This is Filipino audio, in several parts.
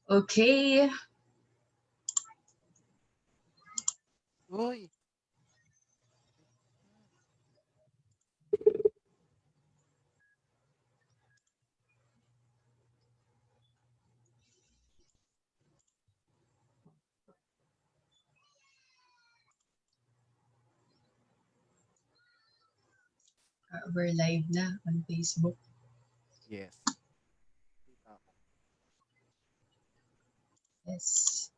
Okay. Uy, We're live na on Facebook. yes. Kita ko. Yes.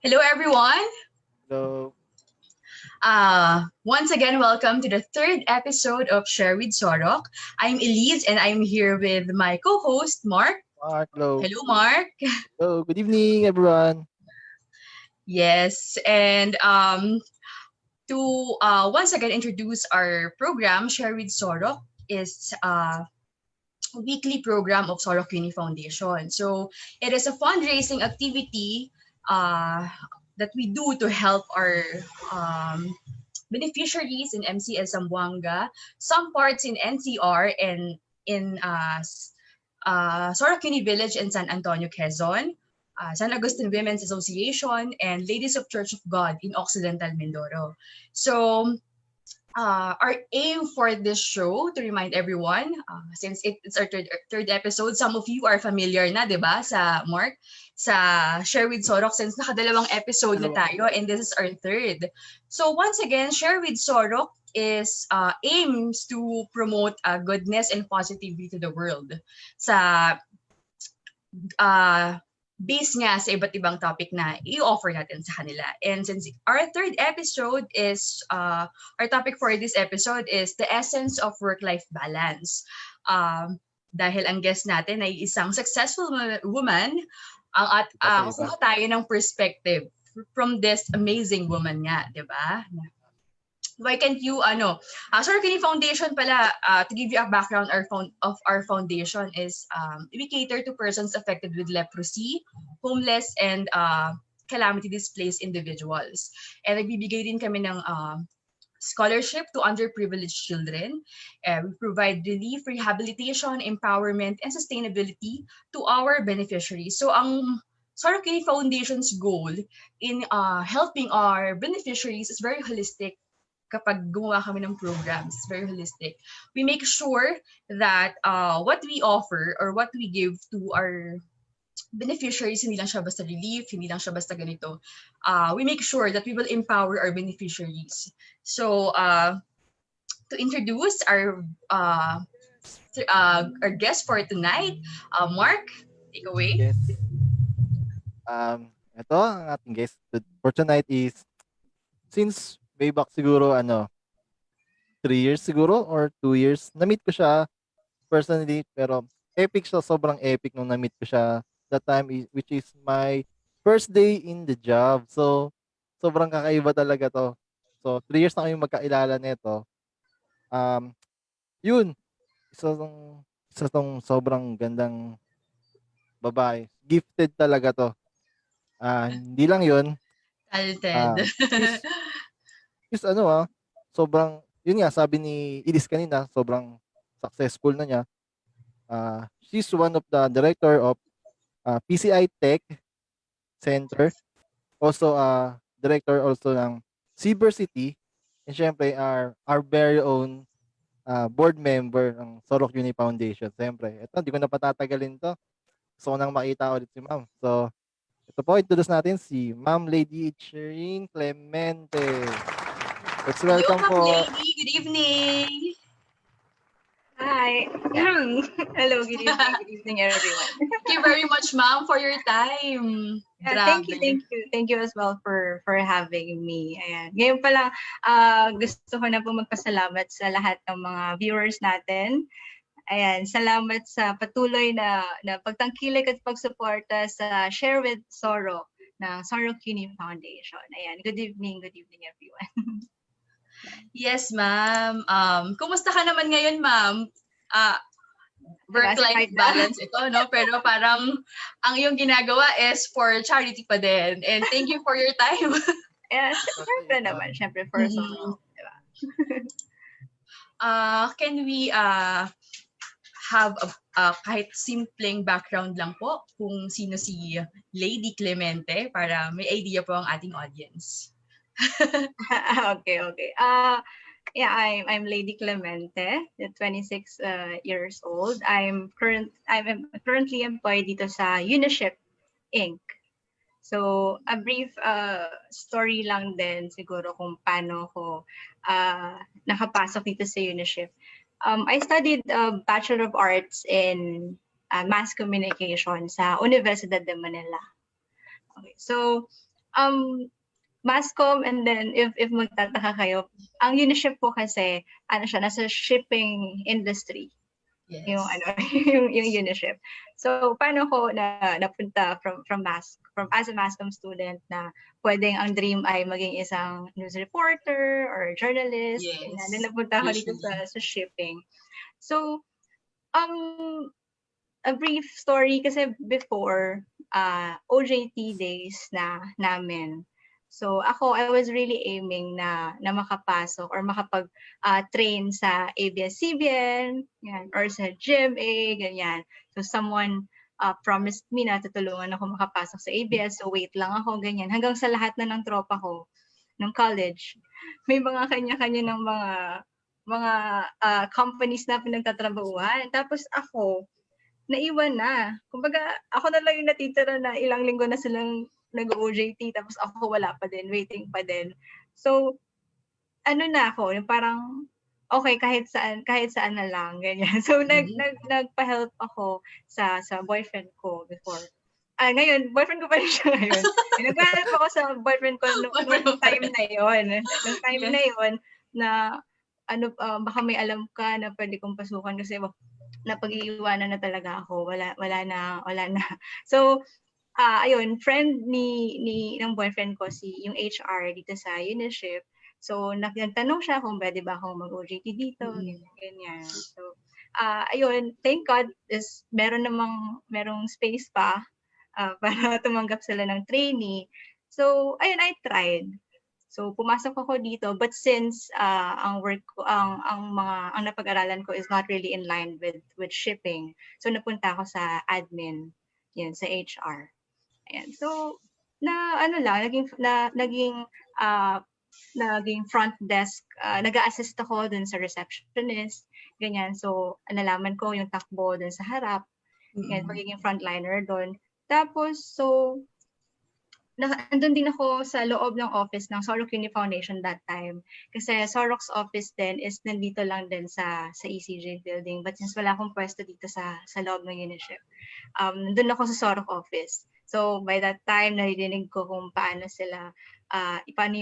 Hello, everyone. Hello, Once again, welcome to the third episode of Share with Sorok. I'm Elise, and I'm here with my co-host Mark. Mark. Hello. Hello, Mark. Hello, good evening, everyone. Yes, and to once again introduce our program, Share with Sorok is a weekly program of Sorok Uni Foundation. So it is a fundraising activity uh, that we do to help our um, beneficiaries in MCL Zamboanga, some parts in NCR, and in Sorok Uni Village in San Antonio, Quezon, San Agustin Women's Association, and Ladies of Church of God in Occidental Mindoro. So our aim for this show, to remind everyone, since it's our third episode, some of you are familiar na, di ba, sa Mark, sa Share with Sorok, since nakadalawang episode na Dalawa. tayo, and this is our third. So once again, Share with Sorok is aims to promote goodness and positivity to the world sa uh, base nga sa iba't ibang topic na i-offer natin sa kanila. And since our third episode is, our topic for this episode is the essence of work-life balance. Dahil ang guest natin ay isang successful woman, at Iba. kukuha tayo ng perspective from this amazing woman nga, di ba? Why can't you Sorry, Kini Foundation pala, to give you a background of our foundation is we cater to persons affected with leprosy, homeless, and calamity displaced individuals. And nagbibigay din kami ng scholarship to underprivileged children. We provide relief, rehabilitation, empowerment, and sustainability to our beneficiaries. So ang Sorok Kini Foundation's goal in helping our beneficiaries is very holistic. Kapag gumawa kami ng programs, very holistic. We make sure that what we offer or what we give to our beneficiaries, hindi lang siya basta relief, hindi lang siya basta ganito. We make sure that we will empower our beneficiaries. So, to introduce our guest for tonight, Mark, take away. Yes. Ito ang ating guest for tonight is, since way back siguro, 3 years siguro or 2 years, na-meet ko siya personally, pero epic siya, sobrang epic nung na-meet ko siya that time, which is my first day in the job. So, sobrang kakaiba talaga 'to. So, 3 years na kaming magkailala nito. Um, Yun, isa tong sobrang gandang babae. Gifted talaga 'to. Hindi lang 'yun, Talented. ah, she's she's sobrang, yun nga sabi ni Elise kanina, sobrang successful na niya. She's one of the director of PCI Tech Center, also director also ng Cybersity, and syempre our very own board member ng Sorok Uni Foundation. Siyempre, ito, hindi ko na patatagalin to. Gusto ko nang makita ulit si ma'am. So, ito po, introduce natin si Ma'am Lady Shireen Clemente. Let's Hello, welcome Ma'am po. Lady. Good evening. Hi. Hello, good evening, everyone. Thank you very much, ma'am, for your time. Thank you, Grabe. thank you. Thank you as well for having me. Ayan. Ngayon pa lang, gusto ko na po magpasalamat sa lahat ng mga viewers natin. Ayan, salamat sa patuloy na pagtangkilik at pagsuporta sa Share with Sorok ng Sorok Uni Foundation. Ayan, good evening, everyone. Yes, ma'am. Kumusta ka naman ngayon, ma'am? Work-life Right now. balance ito, no? Pero parang ang iyong ginagawa is for charity pa din. And thank you for your time. Ayan, syempre naman, syempre for Sorok. Diba? Can we have kahit simpleng background lang po kung sino si Lady Clemente para may idea po ang ating audience? Okay. Yeah, I'm Lady Clemente, 26 years old. I'm currently employed dito sa Uniship Inc. So, a brief story lang din siguro kung paano ko nakapasok dito sa Uniship. I studied Bachelor of Arts in Mass Communication sa Universidad de Manila. Okay, so Masscom, and then if magtataka kayo, ang Uniship po kasi siya, nasa shipping industry. Yes. Yung yung Uniship. So paano ko napunta from as a Masscom student na pwedeng ang dream ay maging isang news reporter or journalist. Yes. And then napunta ako dito sa shipping. So a brief story kasi before OJT days namin. So ako, I was really aiming na makapasok or makapag-train sa ABS-CBN, yan, or sa GMA, ganyan. So someone promised me na tutulungan ako makapasok sa ABS, so wait lang ako, ganyan. Hanggang sa lahat na ng tropa ko ng college, may mga kanya-kanya ng mga companies na pinagtatrabahuan. Tapos ako, naiwan na. Kumbaga, ako na lang yung natitira na ilang linggo na silang nag-OJT, tapos ako wala pa din, waiting pa din. So, na ako, yung parang, okay, kahit saan na lang, ganyan. So, nagpa-help ako sa boyfriend ko before. Ngayon, boyfriend ko pa rin siya ngayon. Nagpa-help ako sa boyfriend ko nung time na yon. Nung time na yon, na baka may alam ka na pwede kong pasukan kasi napag-iiwanan na talaga ako. Wala na. So, ayun, friend ng boyfriend ko, yung HR dito sa Uniship. So, nagtanong siya kung pwede ba akong mag-OJT dito, ganyan. So, ayun, thank God is merong space pa para tumanggap sila ng trainee. So, ayun, I tried. So, pumasok ako dito, but since ang work ko, ang napag-aralan ko is not really in line with shipping, so napunta ako sa admin, yan, sa HR. Ayan. So, naging front desk, nag-a-assist ako dun sa receptionist, ganyan. So, nalaman ko yung takbo dun sa harap, ganyan, pagiging frontliner dun. Tapos, so, andun din ako sa loob ng office ng Sorok Uni Foundation that time. Kasi Sorok's office din is nandito lang din sa ECJ building. But since wala akong pwesto dito sa loob ng Uniship, nandun ako sa Sorok office. So by that time, narinig ko kung paano sila, paano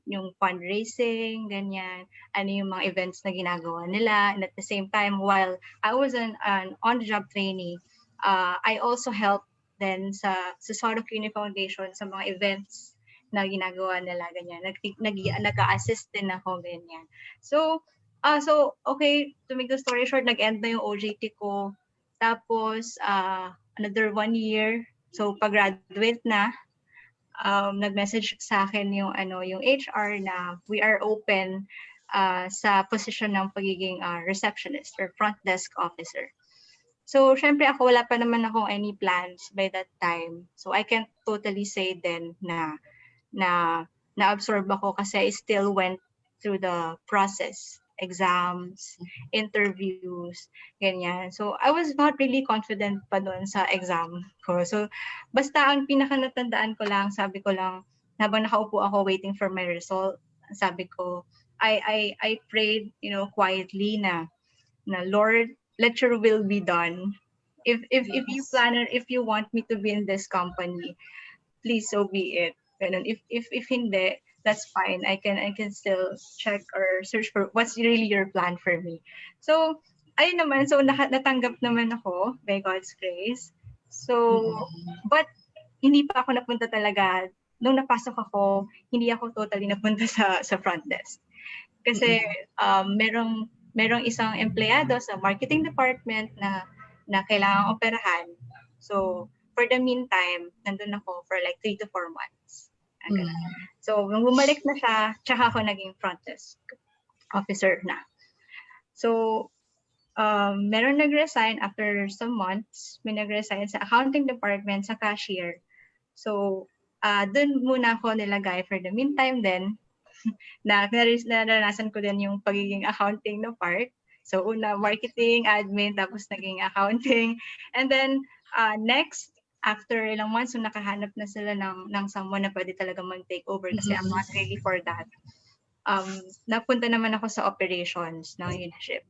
yung fundraising, ganyan, ano yung mga events na ginagawa nila. And at the same time, while I was an on-the-job trainee, I also helped then sa Sorok Uni Foundation sa mga events na ginagawa nila, ganyan. Nag-a-assist din ako, ganyan. So okay, to make the story short, nag-end na yung OJT ko. Tapos another 1 year, so pag-graduate na, nag-message sa akin yung HR na we are open sa position ng pagiging receptionist or front desk officer. So, syempre ako, wala pa naman akong any plans by that time. So, I can't totally say then na na-absorb ako kasi I still went through the process, exams, interviews, ganyan. So, I was not really confident pa doon sa exam ko. So, basta ang pinaka-natandaan ko lang, sabi ko lang, habang nakaupo ako waiting for my result, sabi ko, I prayed, quietly na Lord, let your will be done. If you plan or if you want me to be in this company, please so be it. Ganun. If hindi, that's fine. I can still check or search for what's really your plan for me. So, ayun naman, so natanggap naman ako by God's grace. So, but hindi pa ako napunta talaga. Nung napasok ako, hindi ako totally napunta sa front desk. Kasi merong isang empleyado sa marketing department na kailangang operahan. So, for the meantime, nandun ako for like 3 to 4 months. So, nung bumalik na siya, tsaka ako naging front desk officer na. So, meron nag-resign after some months. May nag-resign sa accounting department, sa cashier. So, dun muna ako nilagay for the meantime then, naranasan ko din yung pagiging accounting na part. So, una, marketing, admin, tapos naging accounting. And then, next, after ilang months, so nakahanap na sila ng someone na pwede talaga mag-take over kasi I'm not ready for that. Napunta naman ako sa operations ng Uniship,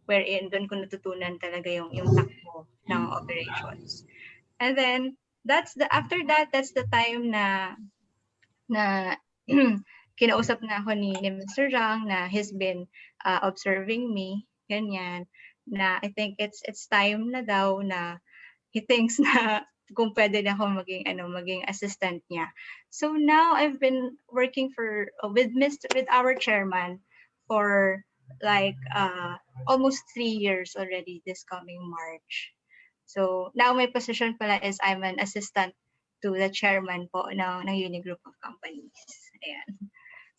wherein doon ko natutunan talaga yung takbo ng operations. And then, after that, that's the time na kinausap na ako ni Mr. Zhang na he's been observing me, ganyan, na I think it's time na daw na he thinks na kung pwede na ako maging assistant niya. So now I've been working with our chairman for like almost 3 years already this coming March. So now my position pala is I'm an assistant to the chairman po ng Uni Group of Companies. Ayan.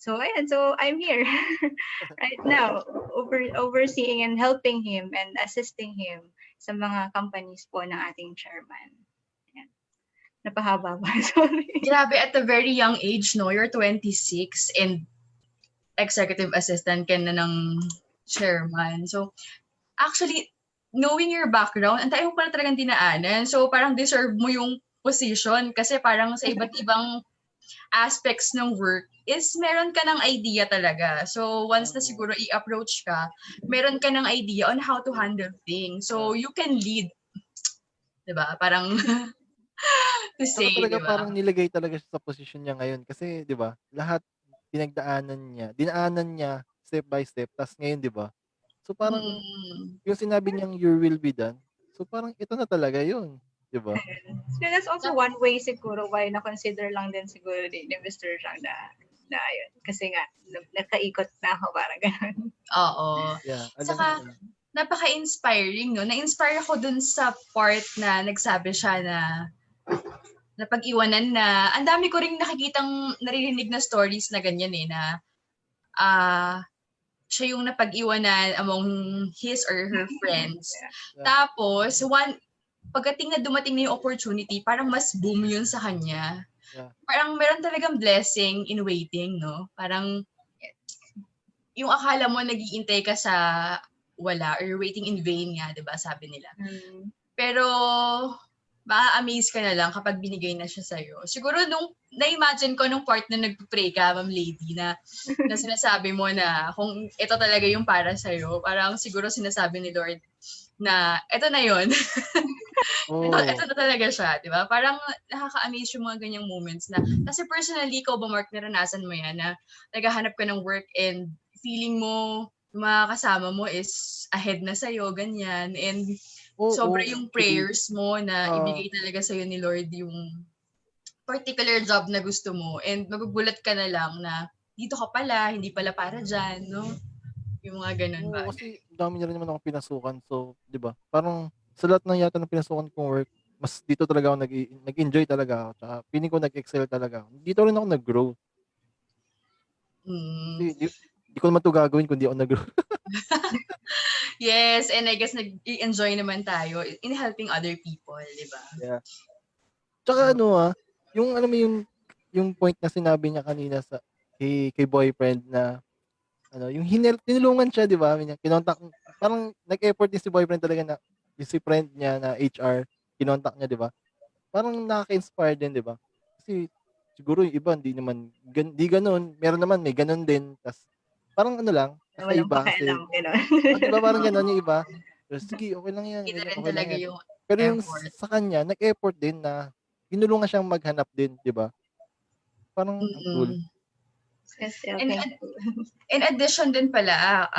So I'm here right now overseeing and helping him and assisting him sa mga companies po ng ating chairman. Ayan. Napahaba ba? Sorry. Grabe, at a very young age, no? You're 26 and executive assistant ka na ng chairman. So, actually, knowing your background, ang tayo mo pala talagang dinaanan. So, parang deserve mo yung position kasi parang sa iba't ibang aspects ng work is meron ka ng idea talaga. So, once na siguro i-approach ka, meron ka ng idea on how to handle things. So, you can lead. Diba? Parang to Saka say, talaga diba? parang nilagay talaga siya sa posisyon niya ngayon kasi 'di ba? Lahat dinaanan niya step by step tas ngayon 'di ba? So parang yung sinabi niyang your will be done. So parang ito na talaga 'yun, 'di ba? So that's also one way siguro why na-consider lang din siguro ni Mr. Zhang na ayun. Kasi nga, nagkaikot na ako parang gano'n. Oo. Yeah, Saka, napaka-inspiring, no? Na-inspire ako dun sa part na nagsabi siya na napag-iwanan na. Ang dami ko ring nakikitang naririnig na stories na ganyan na siya yung napag-iwanan among his or her friends. Yeah. Tapos, pagdating na dumating na yung opportunity, parang mas boom yun sa kanya. Yeah. Parang meron talagang blessing in waiting, no? Parang yung akala mo nag-iintay ka sa wala or waiting in vain nga, 'di ba? Sabi nila. Pero ma-amaze ka na lang kapag binigay na siya sa'yo. Siguro nung na-imagine ko nung part na nagpe-pray ka, Ma'am Lady, na sinasabi mo na kung ito talaga yung para sa'yo, parang siguro sinasabi ni Lord na ito na yun. Ito na talaga siya, di ba? Parang nakaka-amaze yung mga ganyang moments na, kasi personally, ikaw ba, Mark, naranasan mo yan na naghahanap ka ng work and feeling mo, yung mga kasama mo is ahead na sa'yo, ganyan, and sobra yung prayers mo na ibigay talaga sa'yo ni Lord yung particular job na gusto mo, and magugulat ka na lang na dito ka pala, hindi pala para dyan, no? Yung mga ganun ba? Kasi dami na rin naman akong pinasukan. So, di ba? Parang sa lahat ng yata ng pinasukan kong work, mas dito talaga ako nag-enjoy talaga ako. Tsaka feeling ko nag-excel talaga ako. Dito rin ako nag-grow. Kasi di ko naman ito gagawin kung di ako nag-grow. Yes, and I guess nag-enjoy naman tayo in helping other people, di ba? Yeah. Tsaka yung alam mo yung point na sinabi niya kanina sa kay boyfriend na yung tinulungan siya, di ba? Kinontak, parang nag-effort din si boyfriend talaga na yung si friend niya na HR, kinontak niya, di ba? Parang nakaka-inspire din, di ba? Kasi siguro yung iba, di ganun. Meron naman, may ganun din. Tas, parang lang, walang iba kasi. Di ba parang ganun yung iba? Pero, sige, okay lang yan. Kita rin Okay lang talaga yan. yung Pero yung effort. sa kanya, nag-effort din na tinulungan siyang maghanap din, di ba? Parang cool. And in addition din pala,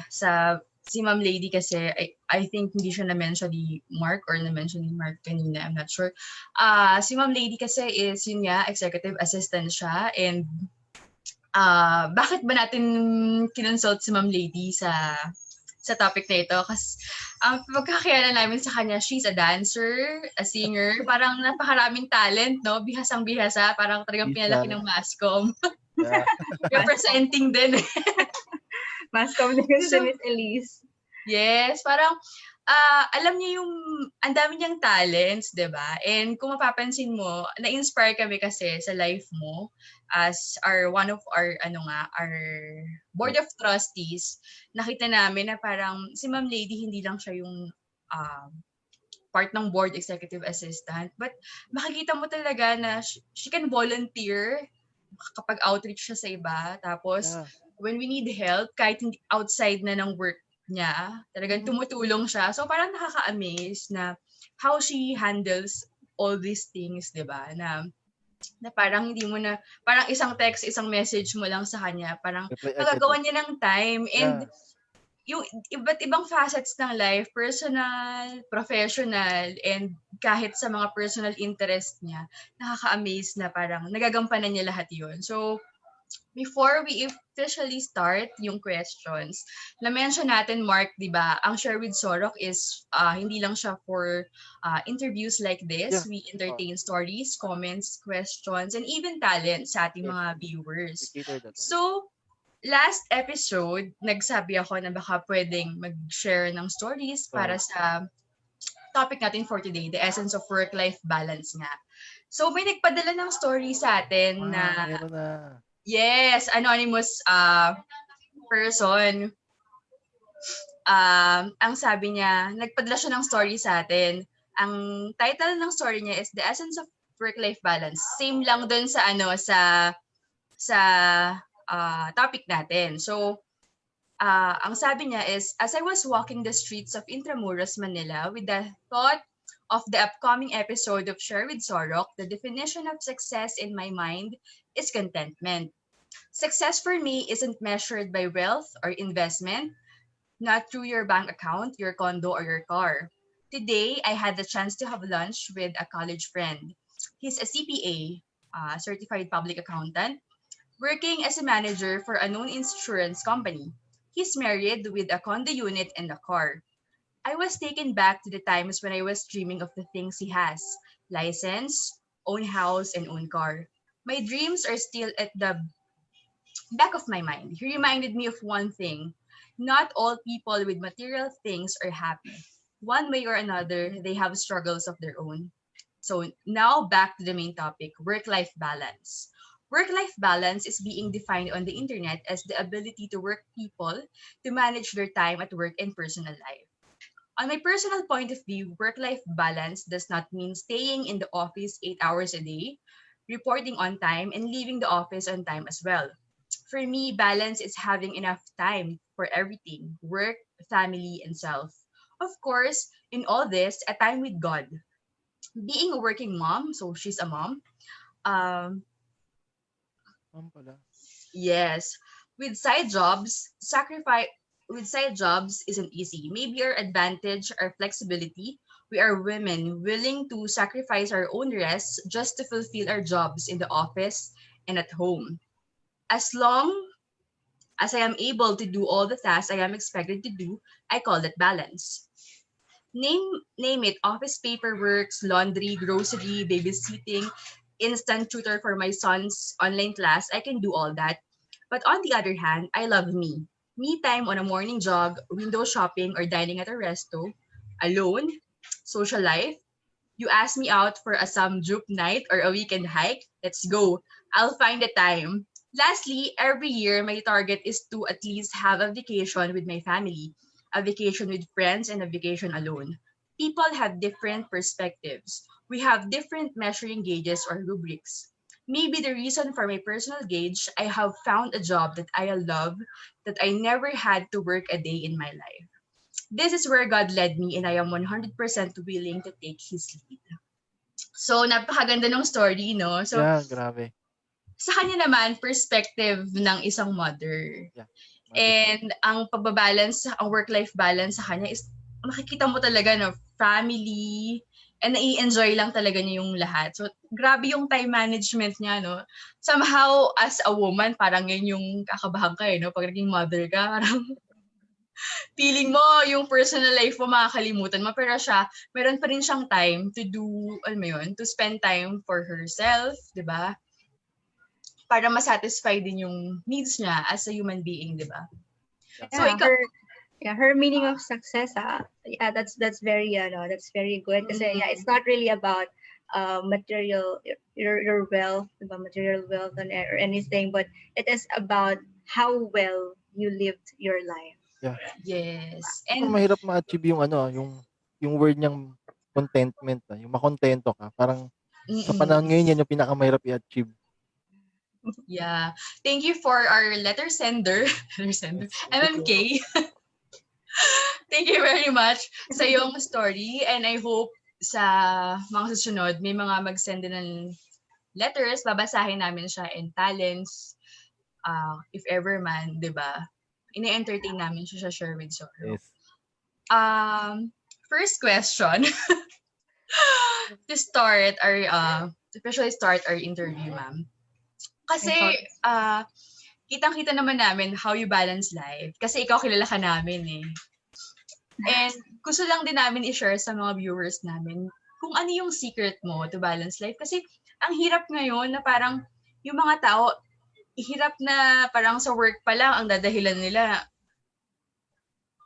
sa si Ma'am Lady kasi, I think hindi siya na-mention ni Mark or na-mention ni Mark kanina, I'm not sure. Si Ma'am Lady kasi is, yun nga, executive assistant siya, and bakit ba natin kinonsult si Ma'am Lady sa topic na ito? Kasi ang pagkakilala namin sa kanya, she's a dancer, a singer, parang napakaraming talent, no? Bihasang-bihasa, parang talagang pinalaki ng Mascom. Yeah. Representing din. Mascom din kasi si Miss Elise. Yes, parang alam niya yung ang dami niyang talents, 'di ba? And kung mapapansin mo, na-inspire kami kasi sa life mo as one of our our board of trustees. Nakita namin na parang si Ma'am Lady hindi lang siya yung ah, part ng board executive assistant, but makikita mo talaga na she can volunteer kapag outreach siya sa iba. Tapos, Yeah. when we need help, kahit outside na ng work niya, talagang tumutulong siya. So, parang nakaka-amaze na how she handles all these things, di ba? Na parang hindi mo na, parang isang text, isang message mo lang sa kanya, parang Reply agad magagawa eh. niya ng time. And Yeah. yung iba't ibang facets ng life, personal, professional, and kahit sa mga personal interest niya, nakaka-amaze na parang nagagampanan niya lahat yun. So, before we officially start yung questions, na-mention natin, Mark, di ba, ang Share with Sorok is hindi lang siya for interviews like this. Yeah. We entertain stories, comments, questions, and even talent sa ating Yes. mga We viewers. cater that one. So, last episode, nagsabi ako na baka pwedeng mag-share ng stories para sa topic natin for today, the essence of work-life balance nga. So, may nagpadala ng story sa atin na, Meron na. yes, anonymous person. Ang sabi niya, nagpadala siya ng story sa atin. Ang title ng story niya is The Essence of Work-Life Balance. Same lang dun sa sa topic natin. So, ang sabi niya is, as I was walking the streets of Intramuros, Manila, with the thought of the upcoming episode of Share with Sorok, the definition of success in my mind is contentment. Success for me isn't measured by wealth or investment, not through your bank account, your condo, or your car. Today, I had the chance to have lunch with a college friend. He's a CPA, certified public accountant, working as a manager for a known insurance company. He's married with a condo unit and a car. I was taken back to the times when I was dreaming of the things he has: license, own house, and own car. My dreams are still at the back of my mind. He reminded me of one thing: not all people with material things are happy. One way or another, they have struggles of their own. So now back to the main topic, work-life balance. Work-life balance is being defined on the internet as the ability to work people to manage their time at work and personal life. On my personal point of view, work-life balance does not mean staying in the office 8 hours a day, reporting on time, and leaving the office on time as well. For me, balance is having enough time for everything: work, family, and self. Of course, in all this, a time with God. Being a working mom, so she's a mom, um, Pala. yes, with side jobs, sacrifice with side jobs isn't easy. Maybe our advantage, our flexibility. We are women willing to sacrifice our own rest just to fulfill our jobs in the office and at home. As long as I am able to do all the tasks I am expected to do, I call that balance. Name it: office paperwork, laundry, grocery, babysitting, instant tutor for my son's online class. I can do all that. But on the other hand, I love me. Me time on a morning jog, window shopping, or dining at a resto, alone, social life. You ask me out for a samjup night or a weekend hike? Let's go. I'll find the time. Lastly, every year my target is to at least have a vacation with my family, a vacation with friends, and a vacation alone. People have different perspectives. We have different measuring gauges or rubrics. Maybe the reason for my personal gauge, I have found a job that I love, that I never had to work a day in my life. This is where God led me, and I am 100% willing to take His lead. So, napakaganda ng story, no? So, Yeah, grabe. sa kanya naman, perspective ng isang mother. Yeah. And ang pagbabalance, ang work-life balance sa kanya is makikita mo talaga na family, and nai-enjoy lang talaga niya yung lahat. So, grabe yung time management niya, no? Somehow, as a woman, parang yun yung kakabahan ka, no? Pag naging mother ka, parang feeling mo yung personal life mo makakalimutan mo. Pero siya, meron pa rin siyang time to do, alam mo yun, to spend time for herself, di ba? Para masatisfy din yung needs niya as a human being, di ba? Yeah, So, ikaw, Yeah, her meaning of success, yeah, that's very that's very good kasi yeah, it's not really about material your wealth, about material wealth or anything, but it is about how well you lived your life. Yeah. Yes. Siguro And mahirap ma-achieve yung ano, yung word niyang contentment, yung makontento ka. Parang sa panahon mm-mm. ngayon yan yung pinakamahirap i-achieve. Yeah. Thank you for our letter sender. Letter sender. Yes. MMK. Thank you very much sa iyong story. And I hope sa mga susunod, may mga mag-send din ng letters. Babasahin namin siya and talents. If ever man, di ba? Ine-entertain namin siya sa Share with Sorok. Yes. First question. To start our, especially start our interview, ma'am. Kasi, kitang-kita naman namin how you balance life. Kasi ikaw kilala ka namin eh. And gusto lang din namin i-share sa mga viewers namin kung ano yung secret mo to balance life. Kasi ang hirap ngayon na parang yung mga tao, hirap na parang sa work pa lang ang dadahilan nila,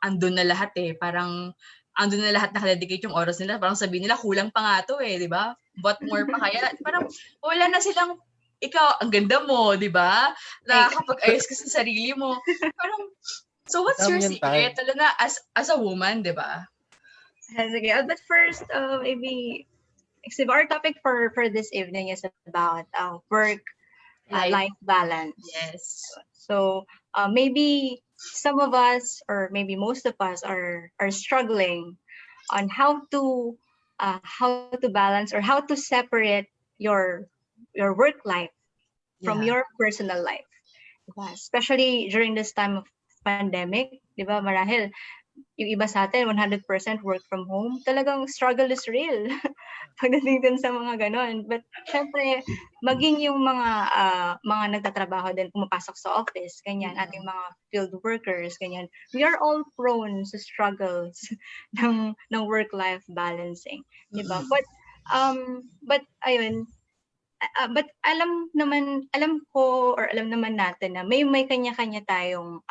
andun na lahat eh. Parang andun na lahat nakadedicate yung oras nila. Parang sabihin nila, kulang pa nga to eh, di ba? What more pa kaya? Parang wala na silang, ikaw, ang ganda mo, di ba? Nakakapag-ayos ka sa sarili mo. Parang, so what's your Dami niyang time. secret? Lalo na as a woman, di ba? Sige, but first, maybe our topic for this evening is about work life balance. Yes. So maybe some of us, or maybe most of us, are struggling on how to balance or how to separate your work life from Yeah. your personal life. Diba? Especially during this time of pandemic, di ba, marahil yung iba sa atin 100% work from home, talagang struggle is real pagdating dun sa mga ganon. But syempre, maging yung mga nagtatrabaho din, pumapasok sa office, ganyan, ating mga field workers, ganyan, we are all prone sa struggles ng work-life balancing, di ba? But ayun, but alam ko, or alam naman natin na may kanya-kanya tayong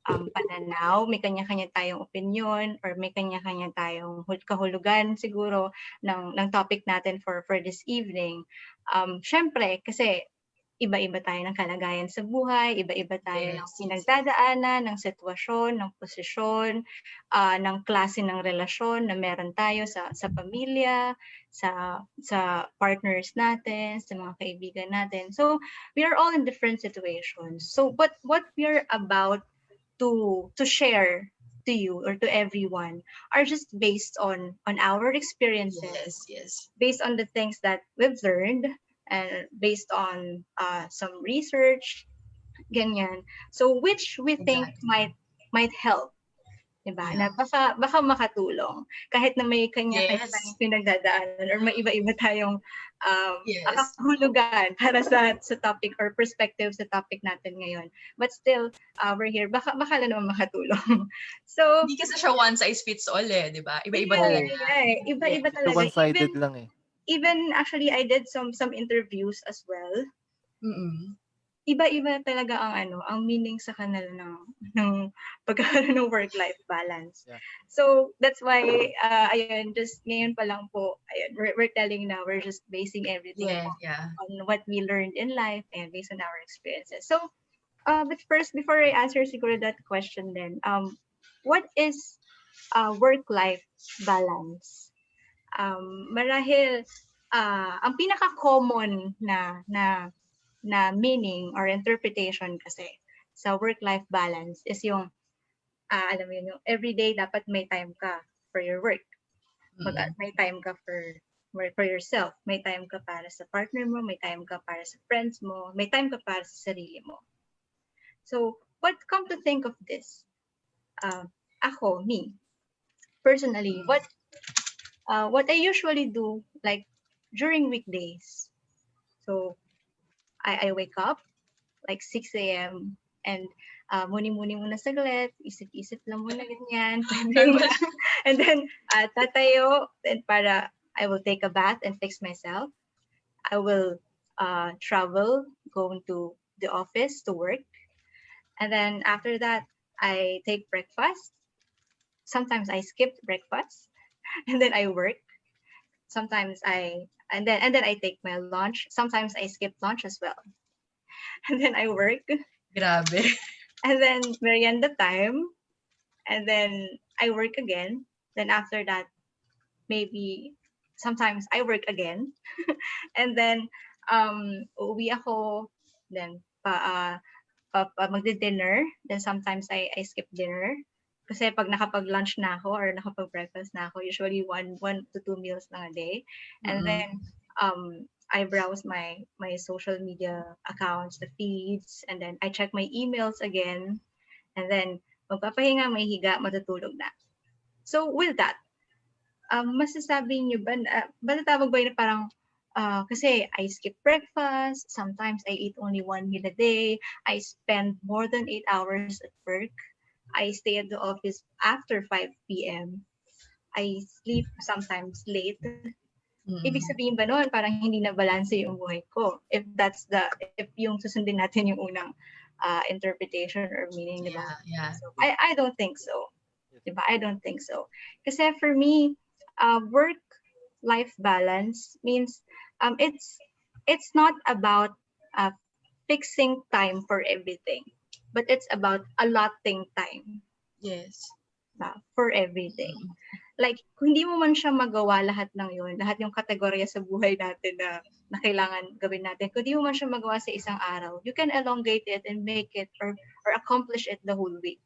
pananaw, may kanya-kanya tayong opinion, or may kanya-kanya tayong kahulugan siguro ng topic natin for this evening. Syempre, kasi iba-iba tayo ng kalagayan sa buhay, iba-iba tayo ng pinagdadaanan, ng sitwasyon, ng posisyon, ng klase ng relasyon na meron tayo sa pamilya, sa partners natin, sa mga kaibigan natin. So, we are all in different situations. So, what we are about to share to you or to everyone are just based on our experiences, based on the things that we've learned, and based on some research, ganyan. So which we think might help, diba? Na baka makatulong kahit na may kanya-kanya tayong pinagdadaanan or may iba-iba tayong kahulugan para sa topic or perspective sa topic natin ngayon. But still, we're here. Baka lang naman makatulong. So, hindi kasi siya one size fits all eh, di ba? Iba-iba talaga. Iba-iba talaga. One-sided lang eh. Even actually, I did some interviews as well. Iba-iba talaga ang meaning sa kanila ng pagkakaroon ng work-life balance. Yeah. So that's why ayun, just ngayon pa lang po, ayun, we're telling now, we're just basing everything on what we learned in life and based on our experiences. So but first, before I answer siguro that question then, what is work-life balance? Marahil ang pinaka-common na meaning or interpretation kasi sa work-life balance is yung alam mo yun, yung everyday dapat may time ka for your work. May time ka for yourself, may time ka para sa partner mo, may time ka para sa friends mo, may time ka para sa sarili mo. So, what come to think of this? Me, personally, what I usually do, like during weekdays. So, I wake up like 6 a.m. and muni-muni muna saglit, isip-isip lang muna ganyan. And then tatayo, and para I will take a bath and fix myself. I will travel, going to the office to work. And then after that, I take breakfast. Sometimes I skip breakfast and then I work. Sometimes and then I take my lunch. Sometimes I skip lunch as well. And then I work. Grabe. And then merienda time. And then I work again. Then after that, maybe sometimes I work again. And then uwi ako. Then magdi-dinner. Then sometimes I skip dinner. Kasi pag nakapag-lunch na ako or nakapag-breakfast na ako, usually one to two meals lang a day. And Mm-mm. then I browse my social media accounts, the feeds, and then I check my emails again. And then magpapahinga, may higa, matutulog na. So with that, masasabi niyo ba na matatawag ba yun na parang kasi I skip breakfast, sometimes I eat only one meal a day, I spend more than 8 hours at work, I stay at the office after 5 p.m., I sleep sometimes late. Ibig Mm-mm. sabihin ba noon parang hindi na balanse yung buhay ko? If yung susundin natin yung unang interpretation or meaning, di ba? Yeah, yeah. So I don't think so. Yes. Di ba? I don't think so. Kasi for me, work-life balance means it's not about fixing time for everything, but it's about allotting time Yes. for everything. Mm-mm. Like, kung hindi mo man siya magawa lahat ng yun, lahat yung kategorya sa buhay natin na kailangan gawin natin, kung hindi mo man siya magawa sa isang araw, you can elongate it and make it or accomplish it the whole week.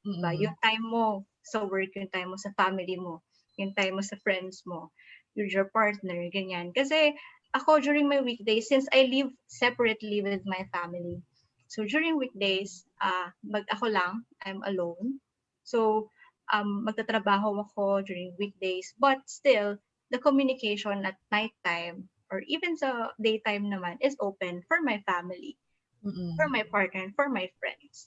Diba? Mm-mm. Yung time mo sa work, yung time mo sa family mo, yung time mo sa friends mo, your partner, ganyan. Kasi ako during my weekdays, since I live separately with my family, so during weekdays, ako lang, I'm alone. So, magtatrabaho ako during weekdays, but still, the communication at nighttime or even sa daytime naman is open for my family, Mm-mm. for my partner, and for my friends.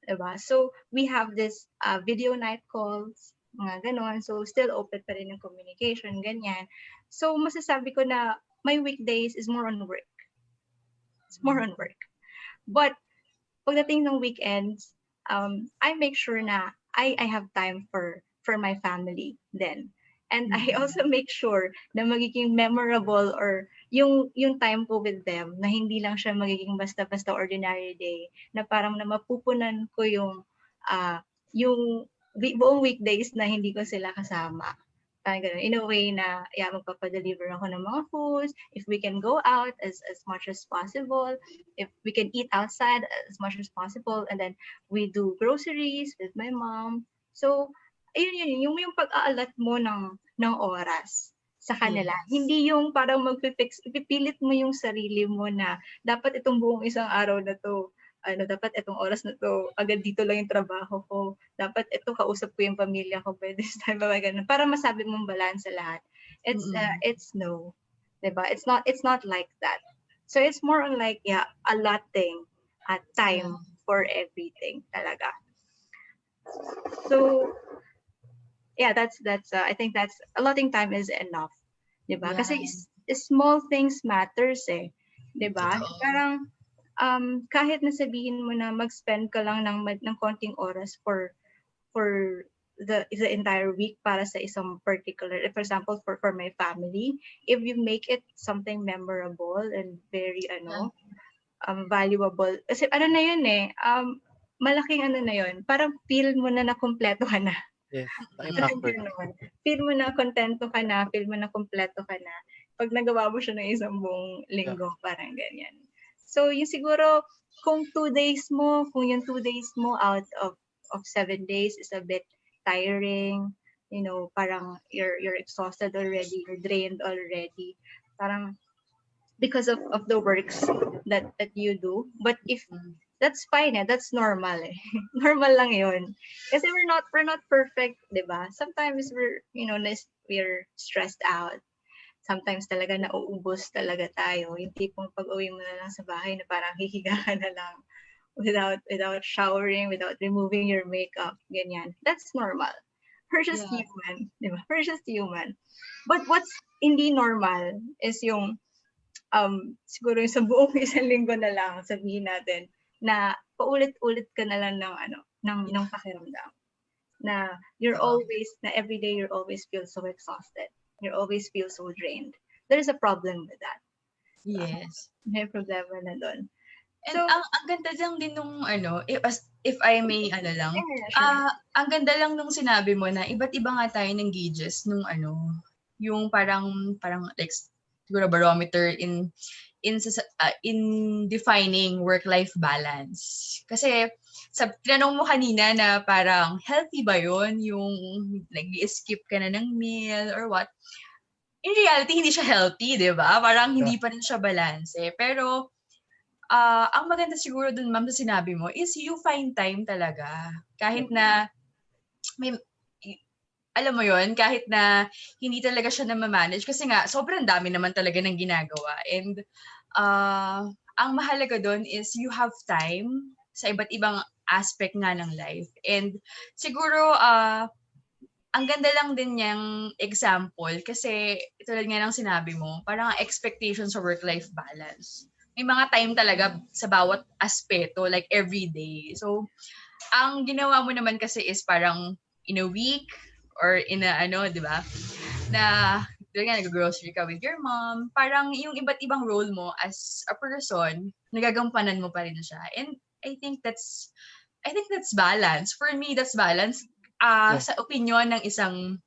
Diba? So, we have this video night calls, mga ganon. So, still open pa rin yung communication, ganyan. So, masasabi ko na my weekdays is more on work. It's more on work. But, pagdating ng weekends, I make sure na I have time for my family then. And I also make sure na magiging memorable or yung time ko with them na hindi lang siya magiging basta-basta ordinary day na parang na mapupunan ko yung buong weekdays na hindi ko sila kasama. Parang ganun. In a way na, yeah, magpapadeliver ako ng mga foods. If we can go out as much as possible. If we can eat outside as much as possible. And then we do groceries with my mom. So, ayun, yung pag-aalat mo ng oras sa kanila. Yes. Hindi yung parang ipipilit mo yung sarili mo na dapat itong buong isang araw na to, dapat itong oras na to, agad dito lang yung trabaho ko. Dapat ito, kausap ko yung pamilya ko by this time, ganun. Para masabi mong balance sa lahat. It's no. Diba? It's not like that. So it's more on like, yeah, allotting time for everything talaga. So, yeah, that's I think that's allotting time is enough. Diba? Yeah. Kasi small things matters eh. Diba? Totoo. Parang kahit nasabihin mo na mag-spend ka lang ng konting oras for the entire week para sa isang particular, for example, for my family, if you make it something memorable and very valuable, kasi ano na yun eh, malaking ano na yun, parang feel mo na kumpleto ka na. Yes, na-impacted. Feel mo na kontento ka na, feel mo na kumpleto ka na pag nagawa mo siya ng isang buong linggo, parang ganyan. So, yung siguro, kung 2 days mo, kung yung 2 days mo out of 7 days is a bit tiring, you know, parang you're exhausted already, you're drained already, parang because of the works that you do. But if that's fine, that's normal eh. Normal lang yun. Kasi we're not perfect, di ba? Sometimes we're stressed out. Sometimes talaga nauubos talaga tayo. Yung tipong pag-uwi mo na lang sa bahay na parang hihiga ka na lang without showering, without removing your makeup, ganyan. That's normal. We're just human, di ba? We're just human. But what's hindi normal is yung siguro yung sa buong isang linggo na lang, sabihin natin, na paulit-ulit ka na lang ng ng pakiramdam. Na you're always, na everyday you're always feel so exhausted. You always feel so drained. There's a problem with that. Yes. May problema na doon. And So, ang ganda lang din nung if I may lang, sure. ang ganda lang nung sinabi mo na iba't iba nga tayo ng gauges nung yung parang like siguro barometer in defining work-life balance. Kasi tinanong mo kanina na parang healthy ba yun yung nag-skip ka na ng meal or what? In reality, hindi siya healthy, di ba? Parang hindi pa rin siya balance. Pero ang maganda siguro dun, ma'am, sa sinabi mo is you find time talaga. Kahit na may alam mo yon, kahit na hindi talaga siya na manage kasi nga sobrang dami naman talaga ng ginagawa. And ang mahalaga doon is you have time sa iba't ibang aspect nga ng life. And siguro ang ganda lang din niyang example kasi tulad nga ng sinabi mo, parang expectation sa work-life balance. May mga time talaga sa bawat aspeto, like every day. So, ang ginawa mo naman kasi is parang in a week or in a di ba? Na doon nga nag-grocery ka with your mom. Parang yung iba't ibang role mo as a person, nagagampanan mo pa rin siya. And I think that's balance. For me, that's balance. Sa opinion ng isang,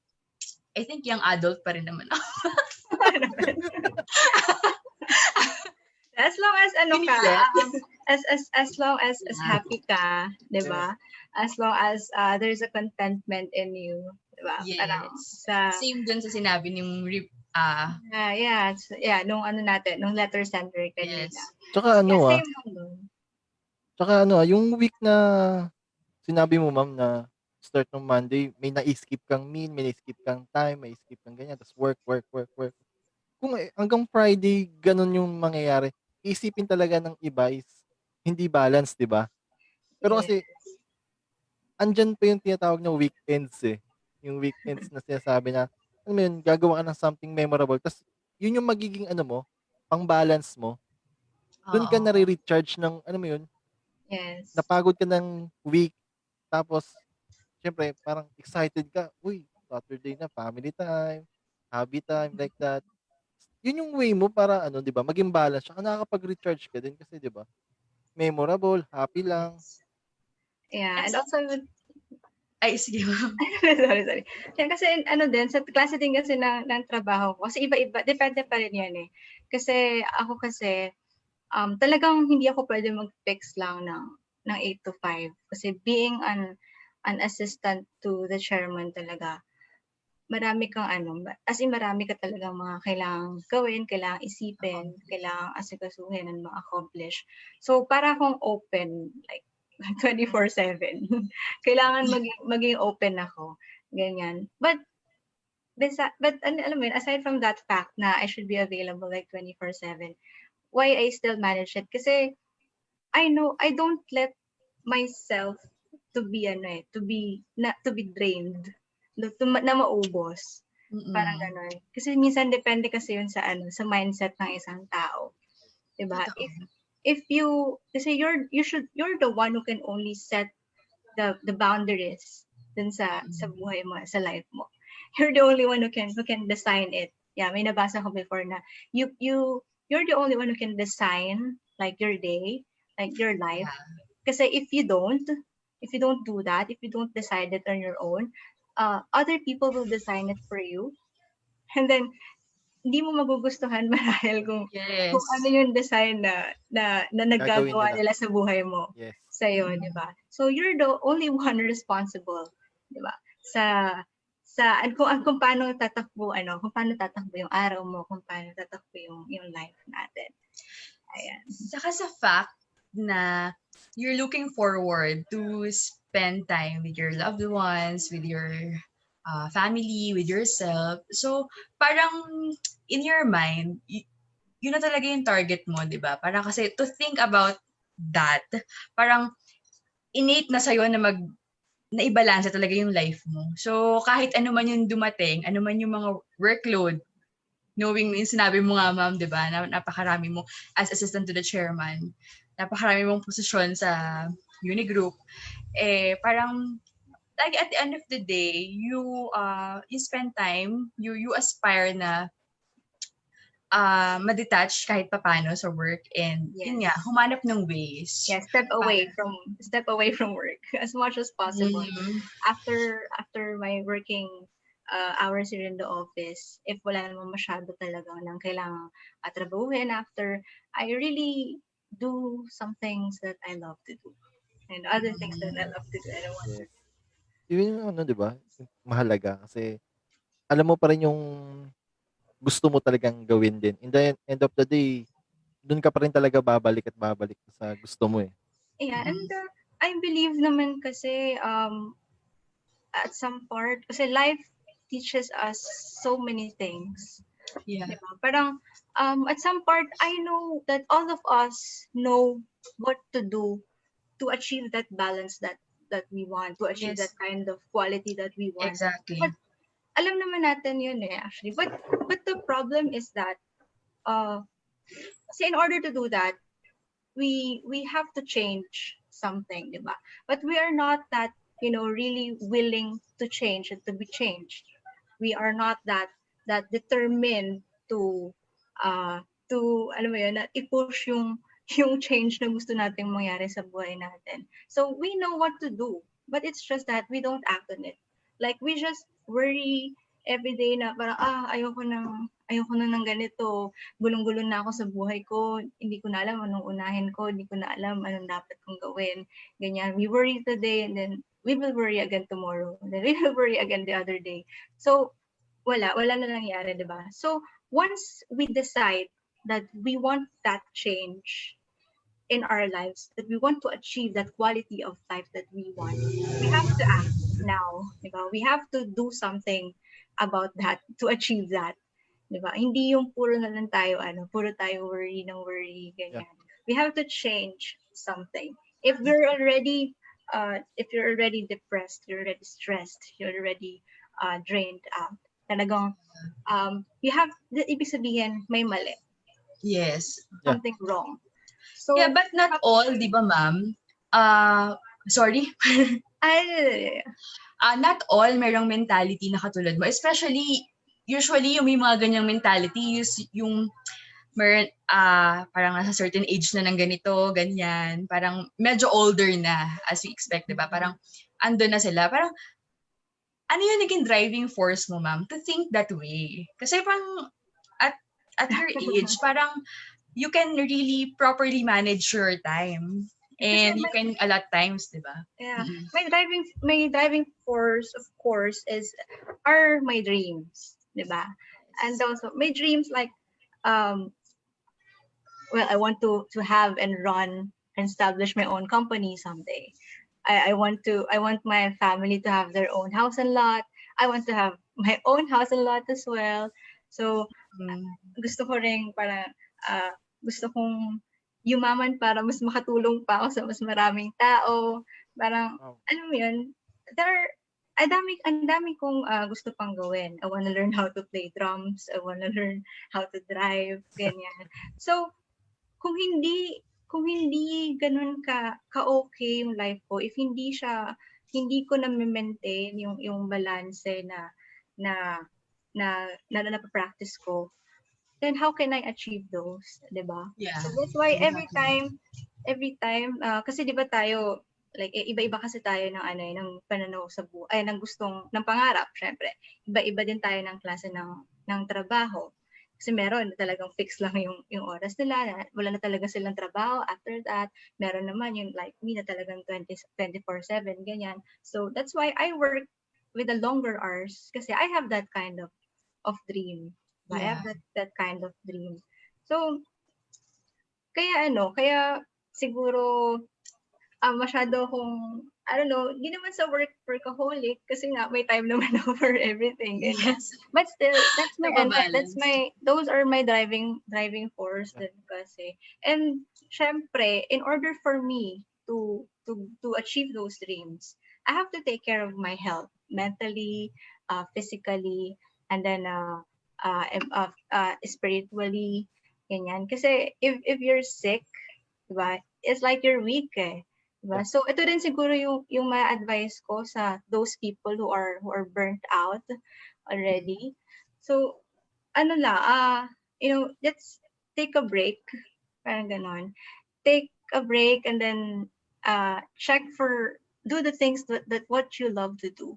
I think young adult pa rin naman ako. As long as as long as happy ka, 'di ba? As long as there's a contentment in you, 'di ba? Yes. Sa Same dun sa sinabi ng nung nung letter sender kanina. yes. Tsaka Same lang dun. Tsaka yung week na sinabi mo, ma'am, na start ng Monday, may na-skip kang meal, may na-skip kang time, may skip kang ganyan, tapos work. Kung hanggang Friday, ganun yung mangyayari, isipin talaga ng iba is hindi balance, di ba? Pero kasi, andyan pa yung tinatawag na weekends eh. Yung weekends na sinasabi na, alam mo yun, gagawa ka ng something memorable. Tapos, yun yung magiging pang-balance mo. Doon ka nare-recharge ng, mo yun, Yes. napagod ka ng week, tapos, syempre, parang excited ka, uy, Saturday na, family time, hobby time, like that. Yun yung way mo para, di ba, maging balance. Saka nakakapag-recharge ka din kasi, di ba, memorable, happy lang. Yeah, and also, ay, sige ma'am. sorry. Yan, kasi din, sa klase din kasi ng trabaho ko, kasi iba-iba, depende pa rin yan eh. Kasi ako talagang hindi ako pwede mag-fix lang ng 8 to 5. Kasi being an assistant to the chairman talaga, marami kang marami ka talagang mga kailangang gawin, kailangang isipin, kailangang asikasuhin and ma-accomplish. So, para akong open, like, 24/7. Kailangan maging open ako. Ganyan. But alam mo yun, aside from that fact na I should be available like 24/7, why I still manage it? Kasi I know I don't let myself to be drained, na maubos. Parang gano'n. Kasi minsan depende kasi yun sa mindset ng isang tao. 'Di ba? If you, kasi you're the one who can only set the boundaries dun sa buhay mo, sa life mo. You're the only one who can design it. Yeah, may nabasa ko before na you're the only one who can design like your day, like your life. Kasi if you don't do that, if you don't decide it on your own, other people will design it for you. And then hindi mo magugustuhan marahil kung ano yung design na nagagawa nila sa buhay mo. Yes. Sa'yo, di ba? So you're the only one responsible, di ba? Kung paano tatakbo yung araw mo, kung paano tatakbo yung life natin. Ayan. Saka sa fact na you're looking forward to spend time with your loved ones, with your family, with yourself. So, parang in your mind, yun na talaga yung target mo, di ba? Parang kasi to think about that, parang innate na sa'yo na i-balance talaga yung life mo. So, kahit ano man yung dumating, ano man yung mga workload, knowing yung sinabi mo nga, ma'am, di ba, na napakarami mo as assistant to the chairman, napakarami mong posisyon sa uni group, parang like at the end of the day, you spend time, you aspire na ma-detach kahit papano sa work and yun nga, Yes. humanap ng ways. Yeah, step away from work as much as possible. Mm, After my working hours here in the office, if wala naman masyado talaga nang kailangang trabahuhin after, I really do some things that I love to do and other things that I love to do. I don't want to. Yes. Yun yung ano, 'di ba, yung mahalaga kasi alam mo pa rin yung gusto mo talagang gawin din. In the end of the day, dun ka pa rin talaga babalik at babalik sa gusto mo, eh. Yeah, and mm, I believe naman kasi at some part, kasi life teaches us so many things. yeah. Diba? Parang at some part, I know that all of us know what to do to achieve that balance that we want, to achieve that Yes, kind of quality that we want. But exactly. alam naman natin yun actually. But the problem is that uh, kasi in order to do that, we have to change something, diba? But we are not that, really willing to change and to be changed. We are not that determined to alam mo yun, na i-push yung change na gusto nating mangyari sa buhay natin. So we know what to do, but it's just that we don't act on it. Like we just worry every day na parang ayoko na ng ganito, gulong-gulo na ako sa buhay ko, hindi ko na alam anong unahin ko, hindi ko na alam anong dapat kong gawin. Ganyan. We worry today and then we will worry again tomorrow. And then we will worry again the other day. So wala na nangyari, 'di ba? So once we decide that we want that change in our lives, that we want to achieve that quality of life that we want, we have to act now, 'di ba? We have to do something about that to achieve that, 'di ba? Hindi yung puro na lang tayo puro tayo worry ng worry Yeah. ganyan. We have to change something. If you're already depressed, you're already stressed, you're already drained out. Talagang ibig sabihin may mali, Yes. Yeah. something wrong. Yeah, So but not all, di ba, ma'am? Sorry. ay Not all merong mentality na katulad mo. Especially, usually, yung may mga ganyang mentality, yung parang nasa certain age na ng ganito, ganyan. Parang medyo older na, as we expect, di ba? Parang ando na sila. Parang, ano yung naging driving force mo, ma'am, to think that way? Kasi parang, at, at your age, parang, you can really properly manage your time. kasi And you can allot times, di ba? yeah, Mm-mm. my driving force of course are my dreams, 'di ba? And also my dreams like um I want to have and run and establish my own company someday. I want my family to have their own house and lot. I want to have my own house and lot as well. So Mm. gusto ko rin para gusto kong yumaman para mas makatulong pa ako sa mas maraming tao. Parang Wow. alam mo yun, ang dami kong gusto pang gawin. I wanna learn how to play drums. I wanna learn how to drive, ganyan. So, kung hindi ganun ka-okay yung life ko, if hindi ko na maintain yung balanse na napapractice ko, then how can I achieve those, 'di ba? Yeah. So that's why Exactly. every time kasi 'di ba tayo like iba-iba kasi tayo ng ng pananaw sa buhay, ng gustong ng pangarap, syempre. Iba-iba din tayo ng klase ng trabaho. Kasi meron talagang fix lang yung oras nila, wala na talaga silang trabaho after that. Meron naman yung like me na talagang 24/7 ganyan. So that's why I work with the longer hours kasi I have that kind of dream. I Yeah. have that kind of dream. So, kaya siguro masyado akong, I don't know, hindi naman sa workaholic kasi nga may time naman ako for everything. Ganyan. Yes. But still, Nababalance. those are my driving force din kasi. And syempre, in order for me to achieve those dreams, I have to take care of my health, mentally, physically, and then spiritually, ganyan. Kasi if you're sick, diba, it's like you're weak eh. Diba? Yeah. So ito din siguro yung ma-advise ko sa those people who are burnt out already. So ano la, let's take a break. Parang ganon. Take a break and then check for do the things that what you love to do.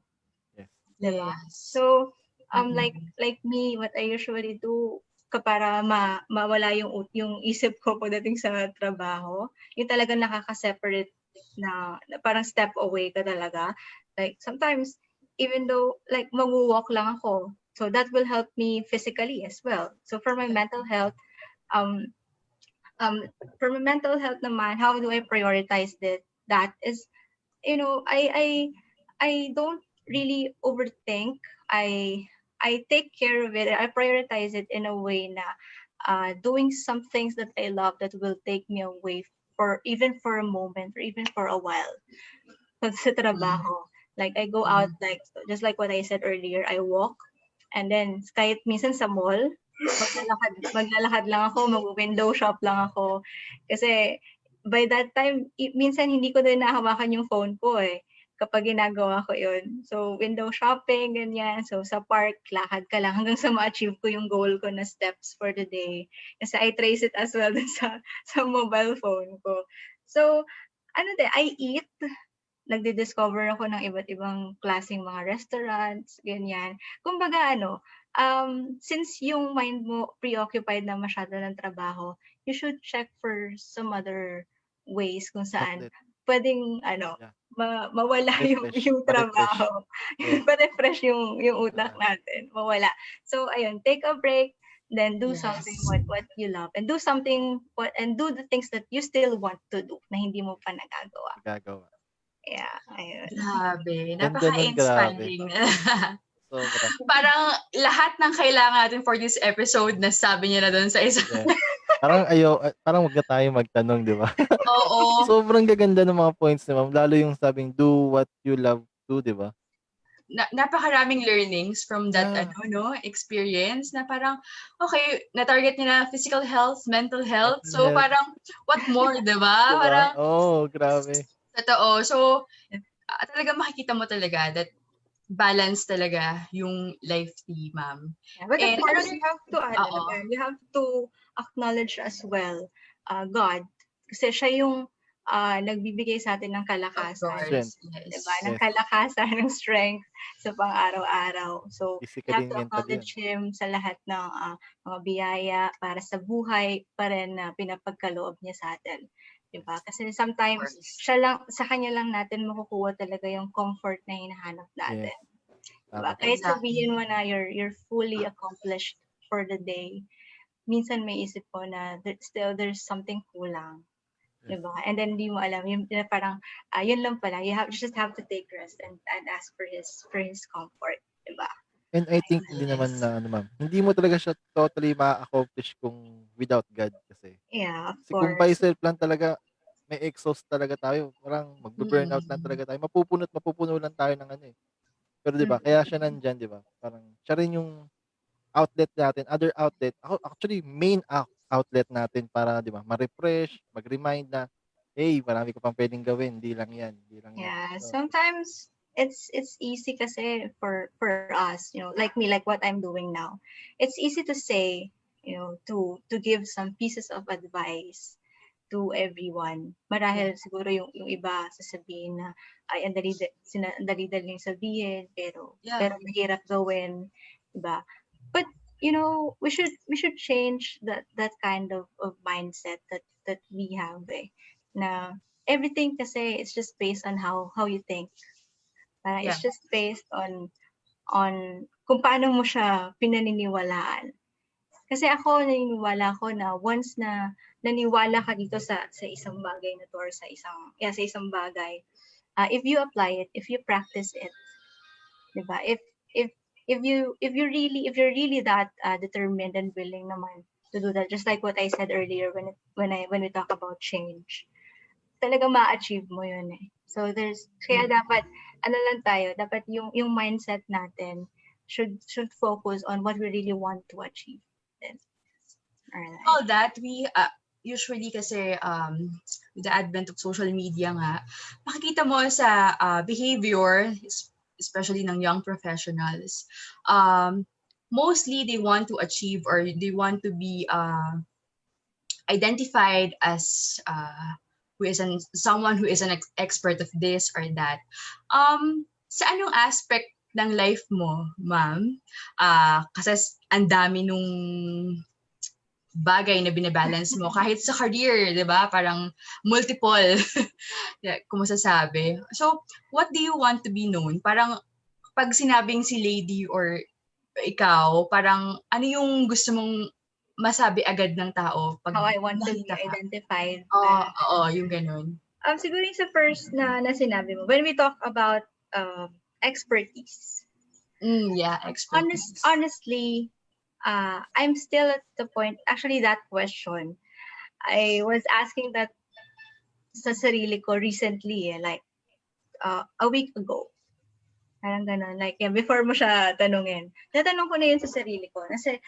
Yes. Diba? Yes. So, Mm-mm. like me, what I usually do para mawala yung isip ko pagdating sa trabaho, yung talagang nakaka-separate na parang step away ka talaga. Like sometimes, even though like mag-walk lang ako, so that will help me physically as well. So for my mental health, um, um, naman, how do I prioritize that is I don't really overthink. I take care of it. I prioritize it in a way na doing some things that I love that will take me away for even for a moment or even for a while sa trabaho. Like I go out like just like what I said earlier, I walk and then kahit minsan sa mall, maglalakad lang ako, mag-window shop lang ako. Kasi by that time, minsan hindi ko din nahawakan yung phone ko eh kapag ginagawa ko yun. So, window shopping, ganyan. So, sa park, lakad ka lang hanggang sa ma-achieve ko yung goal ko na steps for the day. Kasi I trace it as well dun sa mobile phone ko. So, I eat, nagdi-discover ako ng iba't ibang klaseng mga restaurants, ganyan. Kumbaga since yung mind mo preoccupied na masyado ng trabaho, you should check for some other ways kung saan Outlet. pwedeng Yeah. mawala yung Refresh. Pa-refresh. trabaho. Yes. Pa-refresh yung utak natin. Mawala. So ayun, take a break, then do something Yes. what you love and do something and do the things that you still want to do na hindi mo pa nagagawa. Gagawa. Yeah, ayun. Grabe. Ganda nun, grabe. Napaka-inspiring. Sobra. Parang lahat ng kailangan natin for this episode, nasabi niya na doon sa isa. Yeah. Parang wag na tayo magtanong, di ba? Oo. Sobrang gaganda ng mga points ni ma'am. Lalo yung sabing, do what you love to, di ba? Napakaraming learnings from that Yeah. experience na parang okay, na-target niya na physical health, mental health. Mental So health. parang what more, 'di ba? Di ba? Parang Grabe. totoo. So talaga makikita mo talaga that balance talaga yung life ni ma'am. Yeah, but of And course, another oo. you have to acknowledge as well God. Kasi siya yung nagbibigay sa atin ng Of kalakasan. Strength. course. Yes. Diba? Ng Yes. kalakasan, ng strength sa pang-araw-araw. So, you Physically have and to mentally yan. acknowledge Him sa lahat ng mga biyaya para sa buhay pa rin na pinapagkaloob niya sa atin. Diba? Kasi sometimes, sa Kanya lang natin makukuha talaga yung comfort na hinahanap natin. Yes. Diba? Tama. Kahit Exactly. sabihin mo na you're fully accomplished for the day, minsan may isip ko na there's something kulang. Yes. Diba? And then di mo alam, yung parang yun lang pala, you just have to take rest and ask for his comfort. Diba? And I think hindi naman na ma'am, hindi mo talaga siya totally ma-accomplish kung without God kasi. Yeah, of Kasi kung by course. self lang talaga, may exhaust talaga tayo. Parang magbe-burnout lang talaga tayo. Mapupuno lang tayo ng eh. Pero 'di ba, kaya siya nandiyan, 'di ba? Parang siya rin yung outlet natin, other outlet. Actually main outlet natin para 'di ba, ma-refresh, mag-remind na, hey, marami ka pang pwedeng gawin, hindi lang 'yan, hindi lang 'yan. Yeah, So, sometimes it's easy kasi for us, like me, like what I'm doing now. It's easy to say, to give some pieces of advice to everyone. Marahil siguro yung iba sasabihin na ay ang dali-dali sabihin pero mahirap gawin, 'di ba? But we should change that kind of mindset that we have na everything kasi is just based on how you think. Parang Yeah. it's just based on kung paano mo siya pinaniniwalaan. Kasi ako naniniwala ako na once na naniwala ka dito sa isang bagay na to or sa isang bagay, if you apply it, if you practice it, 'di ba? If you're really that determined and willing naman to do that, just like what I said earlier when we talk about change, talaga ma-achieve mo yun eh. So kaya dapat dapat yung mindset natin should focus on what we really want to achieve. Then, alright. All that we usually kasi with the advent of social media nga, makikita mo sa behavior, especially ng young professionals, mostly they want to achieve or they want to be identified as someone who is an expert of this or that. Sa anong aspect ng life mo, ma'am? Kasi ang dami nung bagay na binabalance mo. Kahit sa career, di ba? Parang multiple, kung masasabi. So, what do you want to be known? Parang pag sinabing si lady or ikaw, parang ano yung gusto mong masabi agad ng tao pag How I want to be nakita ka? identified. Oo, yung ganun. Siguro yung sa first na sinabi mo, when we talk about expertise, Yeah, expertise. honestly, I'm still at the point, actually that question, I was asking that sa sarili ko recently, like a week ago. Parang gano'n, like, yeah, before mo siya tanungin. Natanong ko na yun sa sarili ko. Kasi,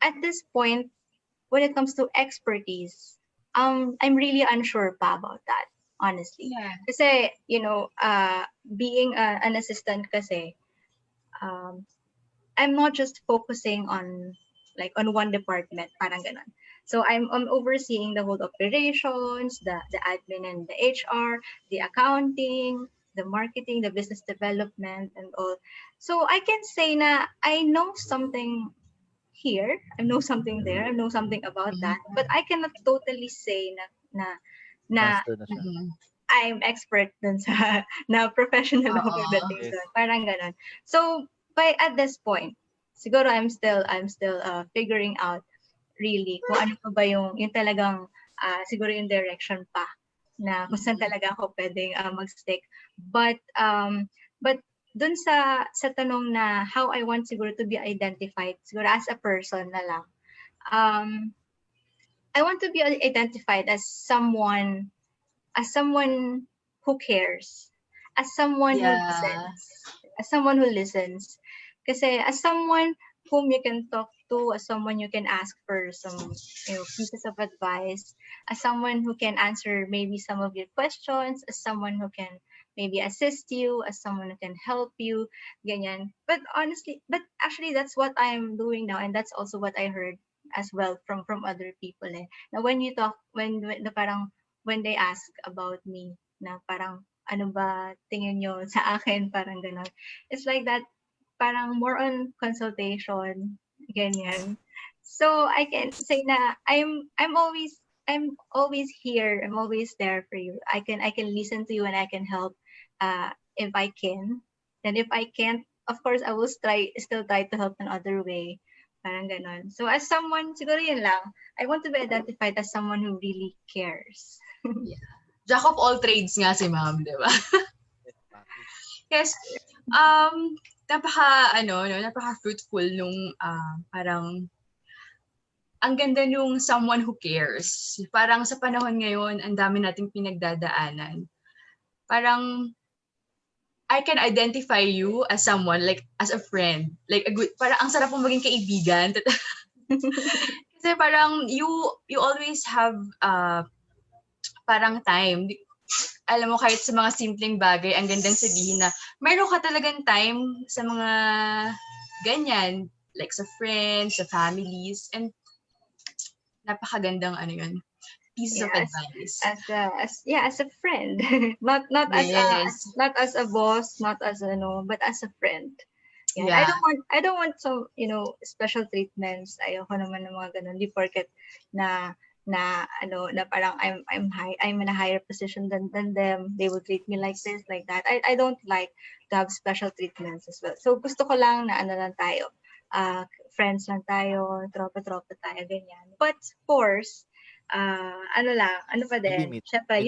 at this point, when it comes to expertise, I'm really unsure pa about that, honestly. Yeah. Kasi, being an assistant kasi, I'm not just focusing on one department, parang ganon. So I'm overseeing the whole operations, the admin and the HR, the accounting, the marketing, the business development and all. So I can say na I know something here, I know something there, I know something about that, but I cannot totally say na Master na siya. I'm expert dun sa na professional ako pagdating Yes. doon. Parang ganon. So at this point, siguro I'm still figuring out really kung ano pa ba yung talagang siguro yung direction pa na kung saan talaga ako pwedeng mag-stick. But dun sa tanong na how I want siguro to be identified, siguro as a person na lang. I want to be identified as someone who cares, as someone who listens. Kasi as someone whom you can talk to, as someone you can ask for some pieces of advice, as someone who can answer maybe some of your questions, as someone who can maybe assist you, as someone who can help you, ganyan. But actually that's what I'm doing now, and that's also what I heard as well from other people. Now when you talk, when they ask about me, na parang ano ba tingin nyo sa akin, parang ganon. It's like that, parang more on consultation, ganyan. So I can say na I'm always here, I'm always there for you. I can listen to you and I can help if I can. And if I can't, of course I will still try to help in other way. Parang ganon. So as someone, siguro yun lang, I want to be identified as someone who really cares. Yeah. Jack of all trades nga si ma'am, di ba? Yes. Napaka fruitful nung parang ang ganda nung someone who cares. Parang sa panahon ngayon, ang dami nating pinagdadaanan. Parang I can identify you as someone, like as a friend. Like parang ang sarap mong maging kaibigan. Kasi parang you always have parang time. Alam mo, kahit sa mga simpleng bagay, ang gandang sabihin na meron ka talagang time sa mga ganyan, like sa friends, sa families, and napakagandang pieces of advice. As a friend. not as a boss, not as but as a friend. Yeah. I don't want some, special treatments. Ayoko naman ng mga ganun. Di porket na parang I'm in a higher position than them. They will treat me like this, like that. I don't like to have special treatments as well. So gusto ko lang na lang tayo. Friends lang tayo, tropa tayo, ganyan. But of course, ano pa din? Syempre,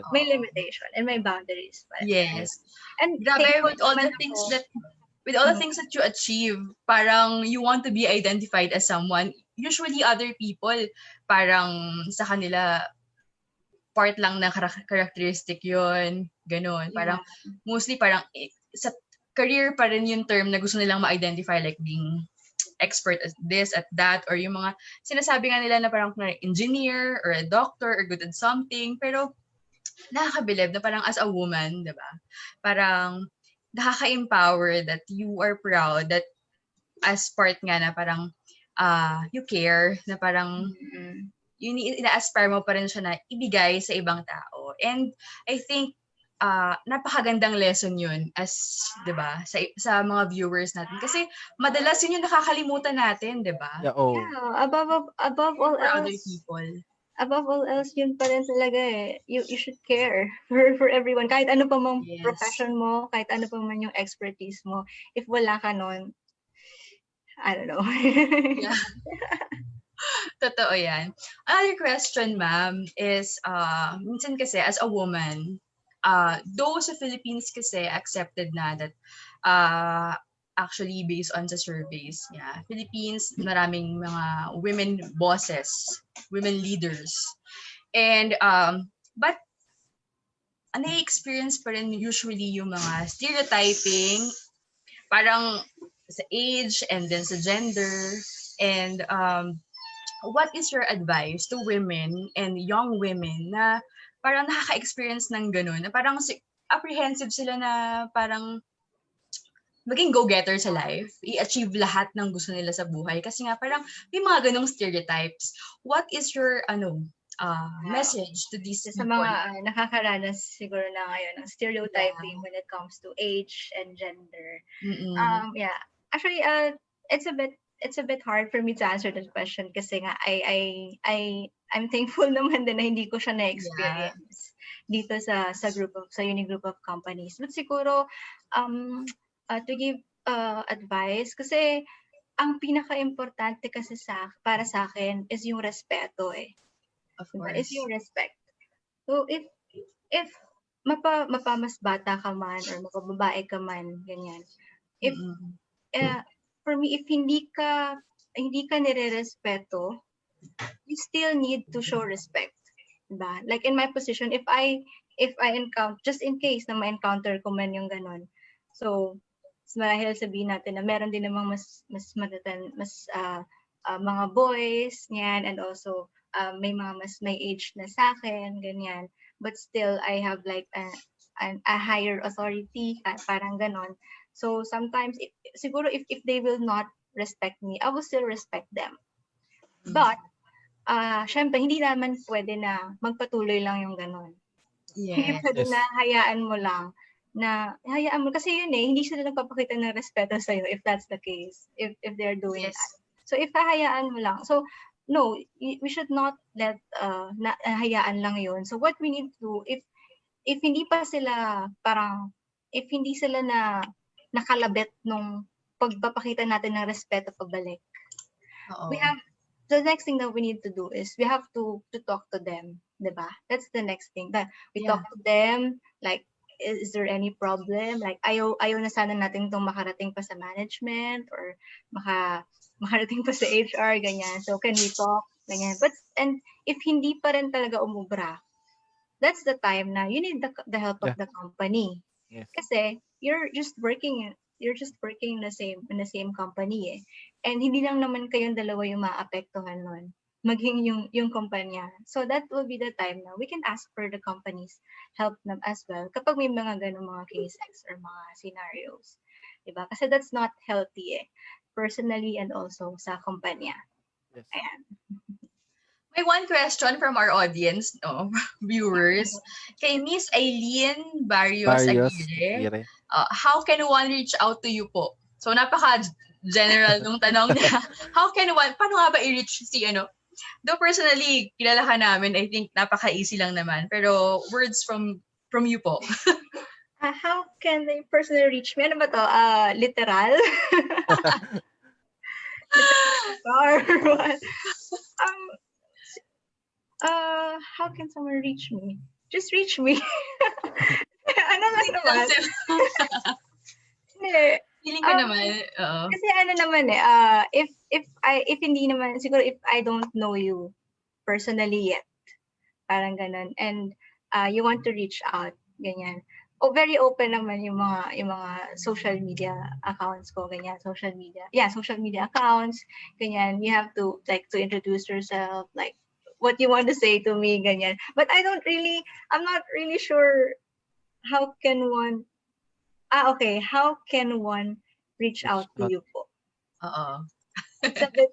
may limitation and may boundaries. But, yes. And grabe, with all the things that you achieve, parang you want to be identified as someone. Usually other people, parang sa kanila, part lang ng characteristic yun. Ganon. Parang, mostly parang, sa career pa rin yung term na gusto nilang ma-identify, like being expert at this, at that, or yung mga sinasabi nga nila na parang engineer or a doctor or good at something. Pero nakakabilib na parang as a woman, 'di ba? Parang nakaka-empower that you are proud that as part nga na parang you care, na parang Mm. yun, ina-aspire mo pa rin siya na ibigay sa ibang tao. And I think napakagandang lesson yun as, 'di ba, sa mga viewers natin. Kasi madalas yun yung nakakalimutan natin, 'di ba? Yeah, oh. Yeah, above all For other else, people. yun pa rin talaga eh. You should care for everyone. Kahit ano pa mang Yes. profession mo, kahit ano pa man yung expertise mo, if wala ka nun, I don't know. Yeah. Totoo yan. Another question, ma'am, is minsan kasi as a woman, though sa Philippines kasi accepted na that actually based on the surveys, yeah, Philippines, maraming mga women bosses, women leaders. And but na-experience pa rin usually yung mga stereotyping, parang sa age and then sa gender. And what is your advice to women and young women na parang nakaka-experience ng ganun, na parang apprehensive sila na parang maging go-getter sa life, i-achieve lahat ng gusto nila sa buhay kasi nga parang may mga ganong stereotypes. What is your message to these Sa people? mga nakakaranas siguro na ngayon ng stereotyping when it comes to age and gender. Mm-mm. Yeah. Actually, it's a bit hard for me to answer that question kasi nga I'm thankful naman din na hindi ko siya na-experience dito sa uni group of companies. But siguro to give advice kasi ang pinaka-importante kasi para sa akin is yung respeto eh. Of Diba? course. Is yung respect. So if mapamas bata ka man or mapababae ka man, ganyan. If for me, if hindi ka nire-respeto, you still need to show respect. Diba? Like in my position, if I encounter, just in case na ma-encounter ko man yung ganon. So, marahil sabihin natin na meron din namang mas mga boys, yan, and also may mga mas may age na sa akin, ganyan. But still, I have like a higher authority, parang ganon. So sometimes, siguro if they will not respect me, I will still respect them. But, syempre, hindi naman pwede na magpatuloy lang yung ganon. Hindi pwede na hayaan mo lang. Kasi yun eh, hindi sila nagpapakita ng respeto sa'yo if that's the case, if they're doing that. So if hahayaan mo lang, so no, we should not let hayaan lang yun. So what we need to do, if hindi pa sila if hindi sila nakalabit nung pagpapakita natin ng respeto pabalik, the next thing that we need to do is we have to talk to them, diba? That's the next thing, that we talk to them, like, is there any problem? Like, ayaw na sana natin itong makarating pa sa management or makarating pa sa HR, ganyan. So, can we talk? Ganyan. And if hindi pa rin talaga umubra, that's the time na you need the help of the company. Yes. Kasi you're just working in the same company eh. And hindi lang naman kayong dalawa yung maapektuhan nun, maging yung kumpanya. So that will be the time na we can ask for the company's help them as well kapag may mga ganung mga cases or mga scenarios. Diba? Kasi that's not healthy eh. Personally and also sa kumpanya. Yes. Ayan. May one question from our audience, viewers. Kay Miss Aileen Barrios Aguirre. How can one reach out to you po? So napaka-general nung tanong niya. Paano nga ba i-reach si Though personally, kilala ka namin, I think napaka-easy lang naman. Pero words from you po. How can they personally reach me? Ano ba to? Literal? Or what? How can someone reach me? Just reach me. Ano lang naman? Feeling ka naman. Kasi naman if hindi naman, siguro if I don't know you personally yet, parang ganun, and you want to reach out, ganyan, very open naman yung mga social media accounts ko, ganyan, social media accounts, ganyan. You have to like to introduce yourself, like what you want to say to me, ganyan. But I'm not really sure how can one how can one reach out to you po? Oo. It's a bit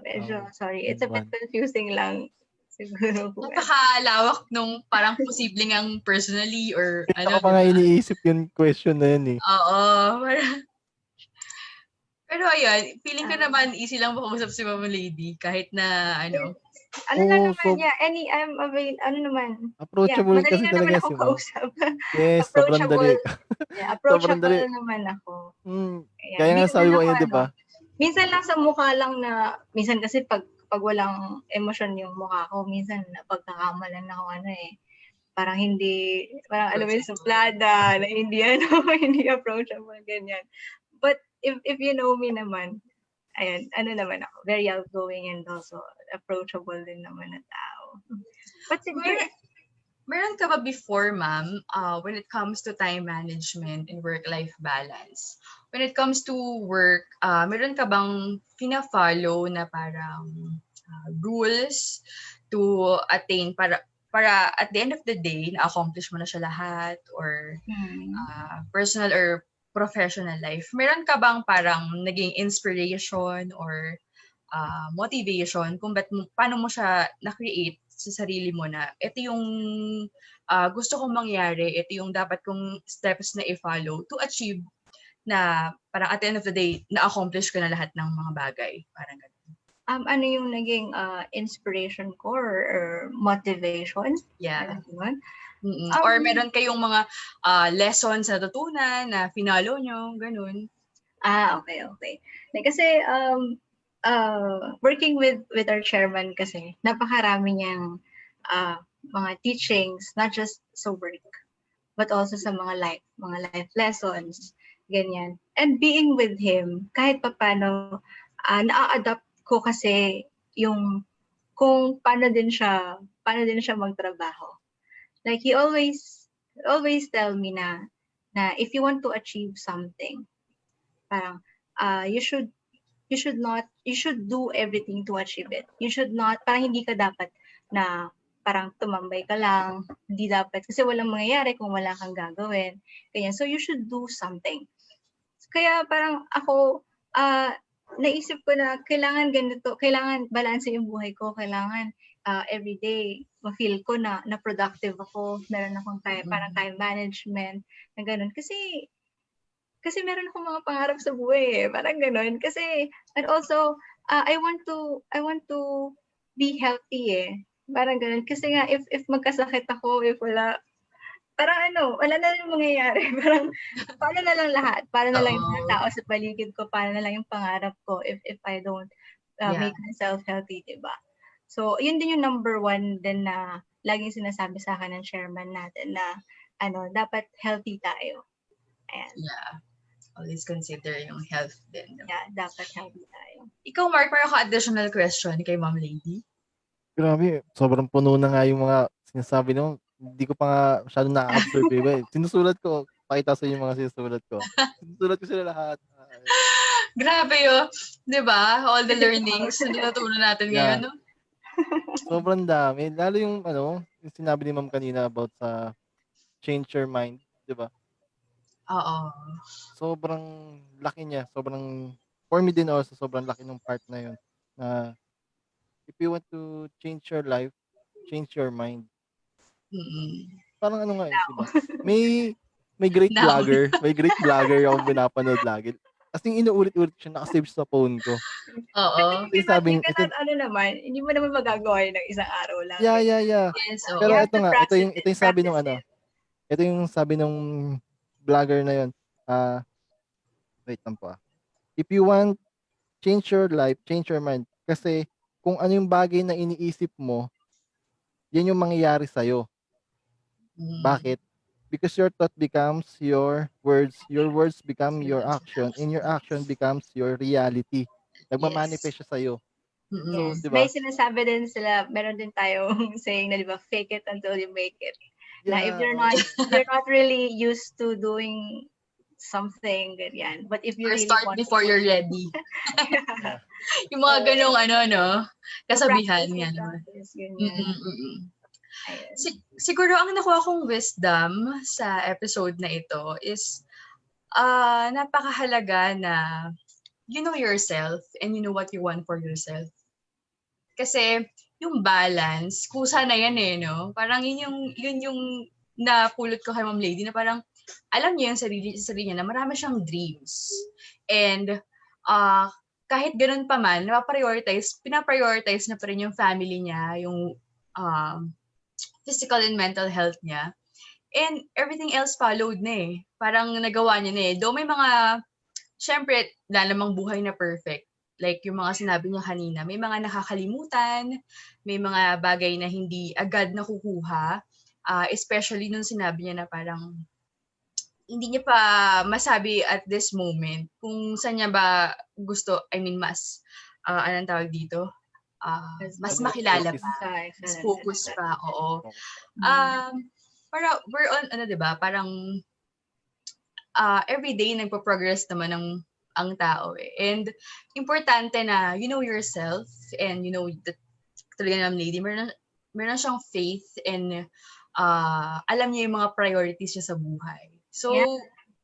medyo sorry, it's a bit One. confusing lang siguro po. Napakalawak nung parang posibleng ang personally or Kaya ano, ko pa di nga ba? iniisip yung question na yun eh. Oo. Pero ayun, feeling ko naman easy lang makausap si Mama Lady kahit na ano. Ano lang Oo, naman, I'm ano naman, approachable madali kasi lang naman talaga ako si ma'am. kausap. Yes, sobrang Approachable. dali. Sobrang Approachable dali. naman ako. Ayan, Kaya hindi nga sabi naman mo ako ngayon, di ba? minsan lang sa mukha lang minsan kasi pag walang emosyon yung mukha ko, minsan napagkakamalan ako parang alam mo yung suplada, na hindi hindi approachable, ganyan. But if you know me naman, ayan, naman ako, very outgoing and also approachable din naman na tao. But siguro, Meron ka ba before, ma'am, when it comes to time management and work-life balance? When it comes to work, meron ka bang fina-follow na parang rules to attain para at the end of the day, na-accomplish mo na siya lahat or personal or professional life? Meron ka bang parang naging inspiration or motivation kung paano mo siya na-create sa sarili mo na ito yung gusto kong mangyari, ito yung dapat kong steps na i-follow to achieve na parang at the end of the day, na-accomplish ko na lahat ng mga bagay. Parang ganun. ano yung naging inspiration ko or motivation? Yeah. Ganun. Or meron kayong mga lessons na natutunan na finalo nyo, ganun. Okay. Like, kasi working with our chairman kasi, napakarami niyang mga teachings, not just sa work, but also sa mga life lessons, ganyan. And being with him, kahit papaano, na-adapt ko kasi yung kung paano din siya magtrabaho. Like he always tell me na if you want to achieve something, parang you should do everything to achieve it. You should not, parang hindi ka dapat na parang tumambay ka lang, hindi dapat, kasi walang mangyayari kung wala kang gagawin. Kaya, so you should do something. Kaya parang ako, naisip ko na kailangan ganito, kailangan balanse yung buhay ko, kailangan everyday ma-feel ko na productive ako, meron akong parang time management, na ganun. Kasi meron akong mga pangarap sa buhay parang ganun. Kasi, and also, I want to be healthy Parang ganun. Kasi nga, if magkasakit ako, if wala, parang wala na rin mangyayari. Parang, paano na lang lahat? Paano na lang yung mga tao sa paligid ko? Paano na lang yung pangarap ko if I don't make myself healthy, diba? So, yun din yung number one din na laging sinasabi sa akin ng chairman natin na, dapat healthy tayo. Ayan. Yeah. Always consider yung health din. Yeah, dapat healthy tayo. Ikaw, Mark, meron ka additional question kay Ma'am Lady? Grabe, sobrang puno na nga yung mga sinasabi nung hindi ko pa nga masyadong na-absorb iba eh. Sinusulat ko, pakita sa inyo yung mga sinusulat ko. Sinusulat ko sila lahat. Grabe yun. Di ba? All the learnings na natutunan natin ngayon, no? Sobrang dami. Lalo yung yung sinabi ni Ma'am kanina about sa change your mind, di ba? Oo. Sobrang laki niya. For me din also, sobrang laki ng part na yun. Na if you want to change your life, change your mind. Parang di ba? May great vlogger. May great vlogger akong pinapanood lagi. As in, inuulit-ulit siya, nakasave sa phone ko. Oo. Hindi mo naman magagawa yun ng isang araw lang. Yeah. Yes, Pero ito nga, ito yung sabi nung ito yung sabi nung vlogger na yun. Wait lang po. If you want change your life, change your mind. Kasi kung ano yung bagay na iniisip mo, yan yung mangyayari sa'yo. Bakit? Because your thought becomes your words become your action, and your action becomes your reality. Nagmamanifest siya sa'yo. So, Yes. diba? May sinasabi din sila, meron din tayong saying na, di ba, fake it until you make it. Na if Yeah, you're not really used to doing something, ganyan. But if you Or really start want before you're ready. yeah. Yung mga ganong no? to Kasabihan practice, to yan. practice, ganyan. Mm-mm-mm. Ayun. Siguro ang nakuha kong wisdom sa episode na ito is napakahalaga na you know yourself and you know what you want for yourself. Kasi yung balance, kusa na yan no? Parang yun yung napulot ko kay Ma'am Lady na parang alam niya yung sarili niya na marami siyang dreams. And kahit ganun pa man, pinaprioritize na pa rin yung family niya, yung physical and mental health niya. And everything else followed na Parang nagawa niya na Though may mga, syempre, wala namang buhay na perfect. Like yung mga sinabi niya kanina, may mga nakakalimutan, may mga bagay na hindi agad nakukuha. Especially nung sinabi niya na parang hindi niya pa masabi at this moment kung saan niya ba gusto, anong tawag dito? Mas Ano, makilala focus. pa, mas Excellent. focus pa, oo. Focus. Para we're on, parang everyday nagpo-progress naman ang tao And importante na you know yourself and you know that talaga ng lady, meron siyang faith and alam niya yung mga priorities niya sa buhay. So, Yeah.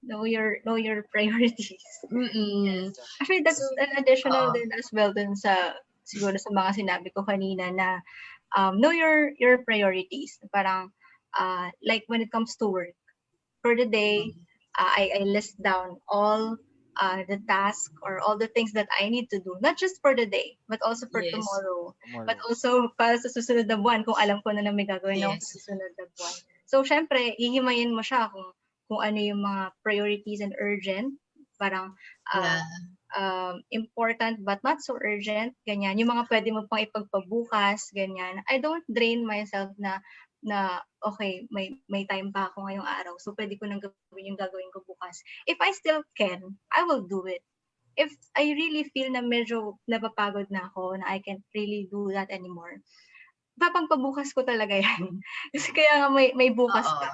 Know your priorities. mm-mm. Actually, that's So, an additional oo. din as well dun siguro sa mga sinabi ko kanina na know your priorities. Parang like when it comes to work, for the day, I list down all the tasks or all the things that I need to do, not just for the day, but also for Yes. tomorrow. But Tomorrow. also para sa susunod na buwan, kung alam ko na may gagawin ako Yes. sa susunod na buwan. So, syempre, hihimayin mo siya kung ano yung mga priorities and urgent. Parang Yeah. important but not so urgent, ganyan. Yung mga pwede mo pang ipagpabukas, ganyan. I don't drain myself na okay, may time pa ako ngayong araw. So, pwede ko nang gawin yung gagawin ko bukas. If I still can, I will do it. If I really feel na medyo napapagod na ako, na I can't really do that anymore, papagpabukas ko talaga yan. Kasi kaya nga may bukas Oo. pa.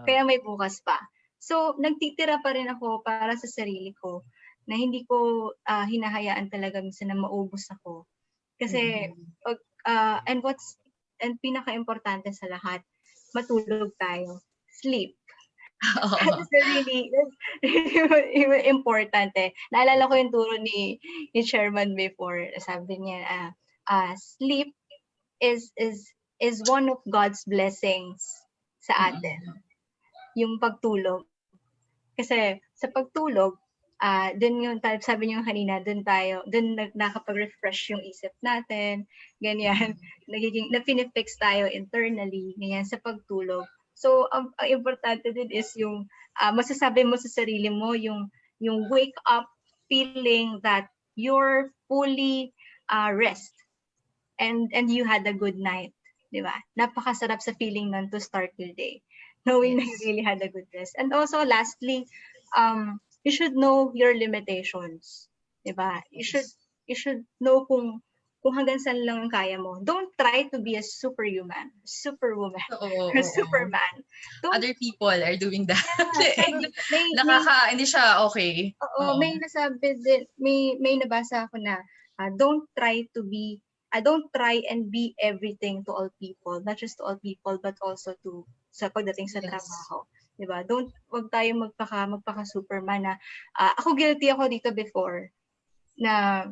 Kaya may bukas pa. So, nagtitira pa rin ako para sa sarili ko na hindi ko hinahayaan talaga minsan na maubos ako. Kasi, and pinaka-importante sa lahat, matulog tayo. Sleep. That's really important Naalala ko yung turo ni Chairman before. Sabi niya, sleep is one of God's blessings sa atin. Yung pagtulog. Kasi sa pagtulog, dun yung sabi niyo kanina, dun nakapag-refresh yung isip natin, ganyan, na-finifix tayo internally, ganyan, sa pagtulog. So, ang importante din is yung masasabi mo sa sarili mo, yung wake up feeling that you're fully rest and you had a good night, di ba? Napakasarap sa feeling nun to start your day, knowing na you really had a good rest. And also, lastly, you should know your limitations, di ba? You should know kung hanggang saan lang ang kaya mo. Don't try to be a superwoman, or superman. Other people are doing that. Hindi siya okay. Oo, may nasabi din, may nabasa ako na don't try and be everything to all people, not just to all people, but also sa pagdating sa trabaho. Diba? Wag tayo magpaka Superman na ako guilty ako dito before na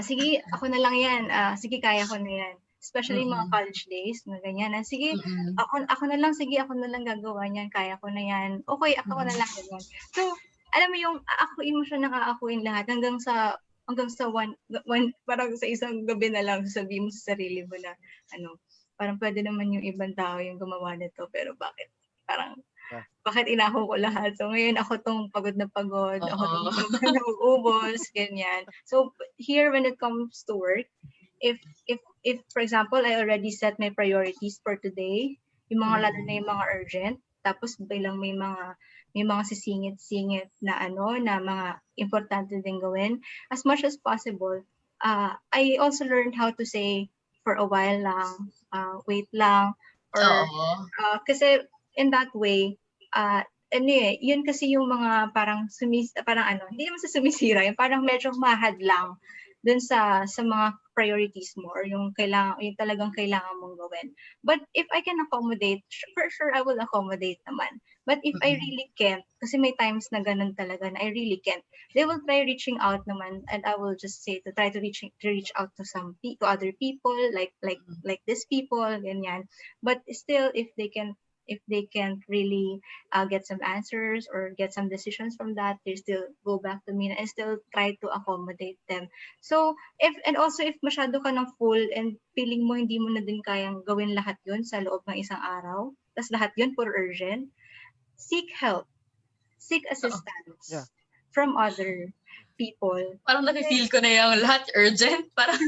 sige, ako na lang yan. Sige, kaya ko na yan. Especially mga college days, na ganyan. Na sige, ako na lang gagawa niyan. Kaya ko na yan. Okay, ako na lang ganyan. So, alam mo yung aakuin mo siya, nakaakuin lahat hanggang sa one, parang sa isang gabi na lang sabihin mo sa sarili mo na parang pwede naman yung ibang tao yung gumawa nito, pero bakit inako ko lahat? So ngayon ako tong pagod na pagod, ako tong nauubos, ganyan. So here when it comes to work, if for example I already set my priorities for today, yung mga lalo na yung mga urgent, tapos bilang may mga sisingit-singit na na mga importante din gawin, as much as possible, I also learned how to say for a while lang, wait lang, Or Oo. kasi in that way, yun kasi yung mga parang hindi naman sa sumisira, yung parang medyo mahadlang dun sa mga priorities mo or yung talagang kailangan mong gawin. But if I can accommodate, for sure I will accommodate naman. But if I really can't, kasi may times na ganun talaga na I really can't, they will try reaching out naman, and I will just say to try to reach out to to other people, like these people, ganyan. But still, if they can't really get some answers or get some decisions from that, they still go back to me and I still try to accommodate them. So if masyado ka ng full and feeling mo hindi mo na din kayang gawin lahat yun sa loob ng isang araw, tas lahat yun puro urgent, seek help, seek assistance Yeah. from other people. Parang nafe-feel ko na yung lahat urgent. Parang,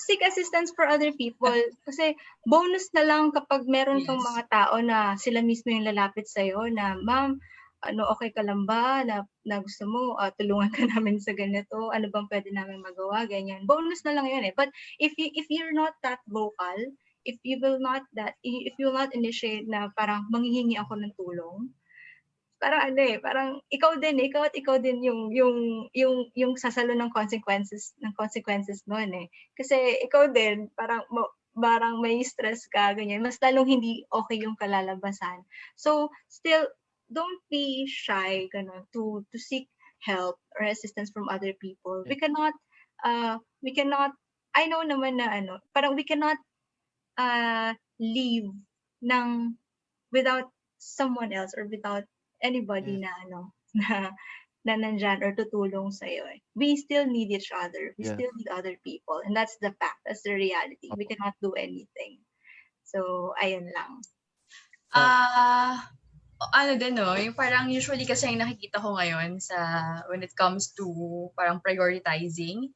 Seek assistance for other people. Kasi bonus na lang kapag meron kang Yes. mga tao na sila mismo yung lalapit sa'yo na, ma'am, okay ka lang ba? Na gusto mo, tulungan ka namin sa ganito. Ano bang pwede namin magawa? Ganyan. Bonus na lang yun eh. But if you're not that vocal, if you will not initiate na parang manghihingi ako ng tulong, parang ikaw din yung sasalo ng consequences noon eh. Kasi ikaw din parang may stress ka ganyan, mas lalong hindi okay yung kalalabasan. So still don't be shy to seek help or assistance from other people. Yeah. We cannot I know naman na parang we cannot live ng without someone else or without anybody Yes. na nandyan or tutulong sa iyo. We still need each other. We Yes. still need other people. And that's the fact. That's the reality. We Opo. cannot do anything. So, ayun lang. Ano din no, yung parang usually kasi yung nakikita ko ngayon when it comes to parang prioritizing,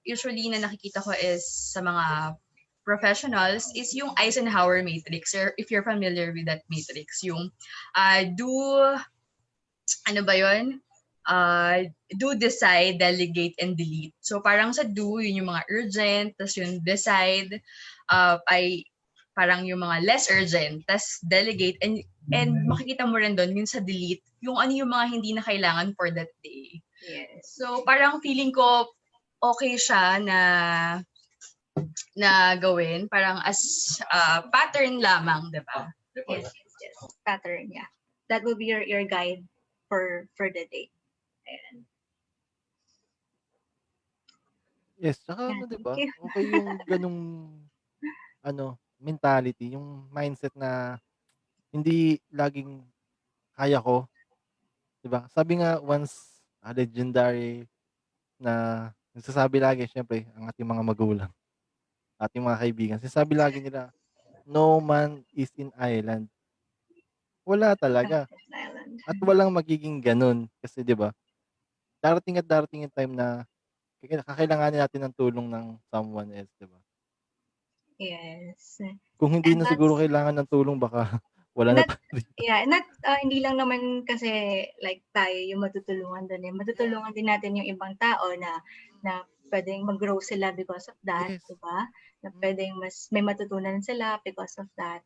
usually na nakikita ko is sa mga professionals is yung Eisenhower matrix, or if you're familiar with that matrix, yung do, ano ba yun? Do, decide, delegate, and delete. So parang sa do, yun yung mga urgent, tas yung decide, ay parang yung mga less urgent, tas delegate, and makikita mo rin doon yung sa delete, yung ano yung mga hindi na kailangan for that day. Yes. So parang feeling ko okay siya na gawin, parang as pattern lamang, di ba? Yes. Pattern, yeah. That will be your guide for the day. Ayan. Yes, tsaka Yeah, di thank ba? you. Okay yung ganung mentality, yung mindset na hindi laging kaya ko, di ba? Sabi nga once, legendary na nagsasabi lagi siyempre ang ating mga magulang, ating mga kaibigan, sinasabi lagi nila, "No man is in island." Wala talaga Island. at walang magiging gano'n kasi 'di ba, darating yung time na kakailanganin natin ng tulong ng someone else, 'di ba? Yes. Kung hindi And na siguro that's kailangan ng tulong baka wala na not tayo dito. hindi lang naman kasi like tayo yung matutulungan doon eh. Matutulungan din natin yung ibang tao na pwedeng mag-grow sila because of that, Yes. 'di ba? Na Mm. pwedeng may matutunan sila because of that.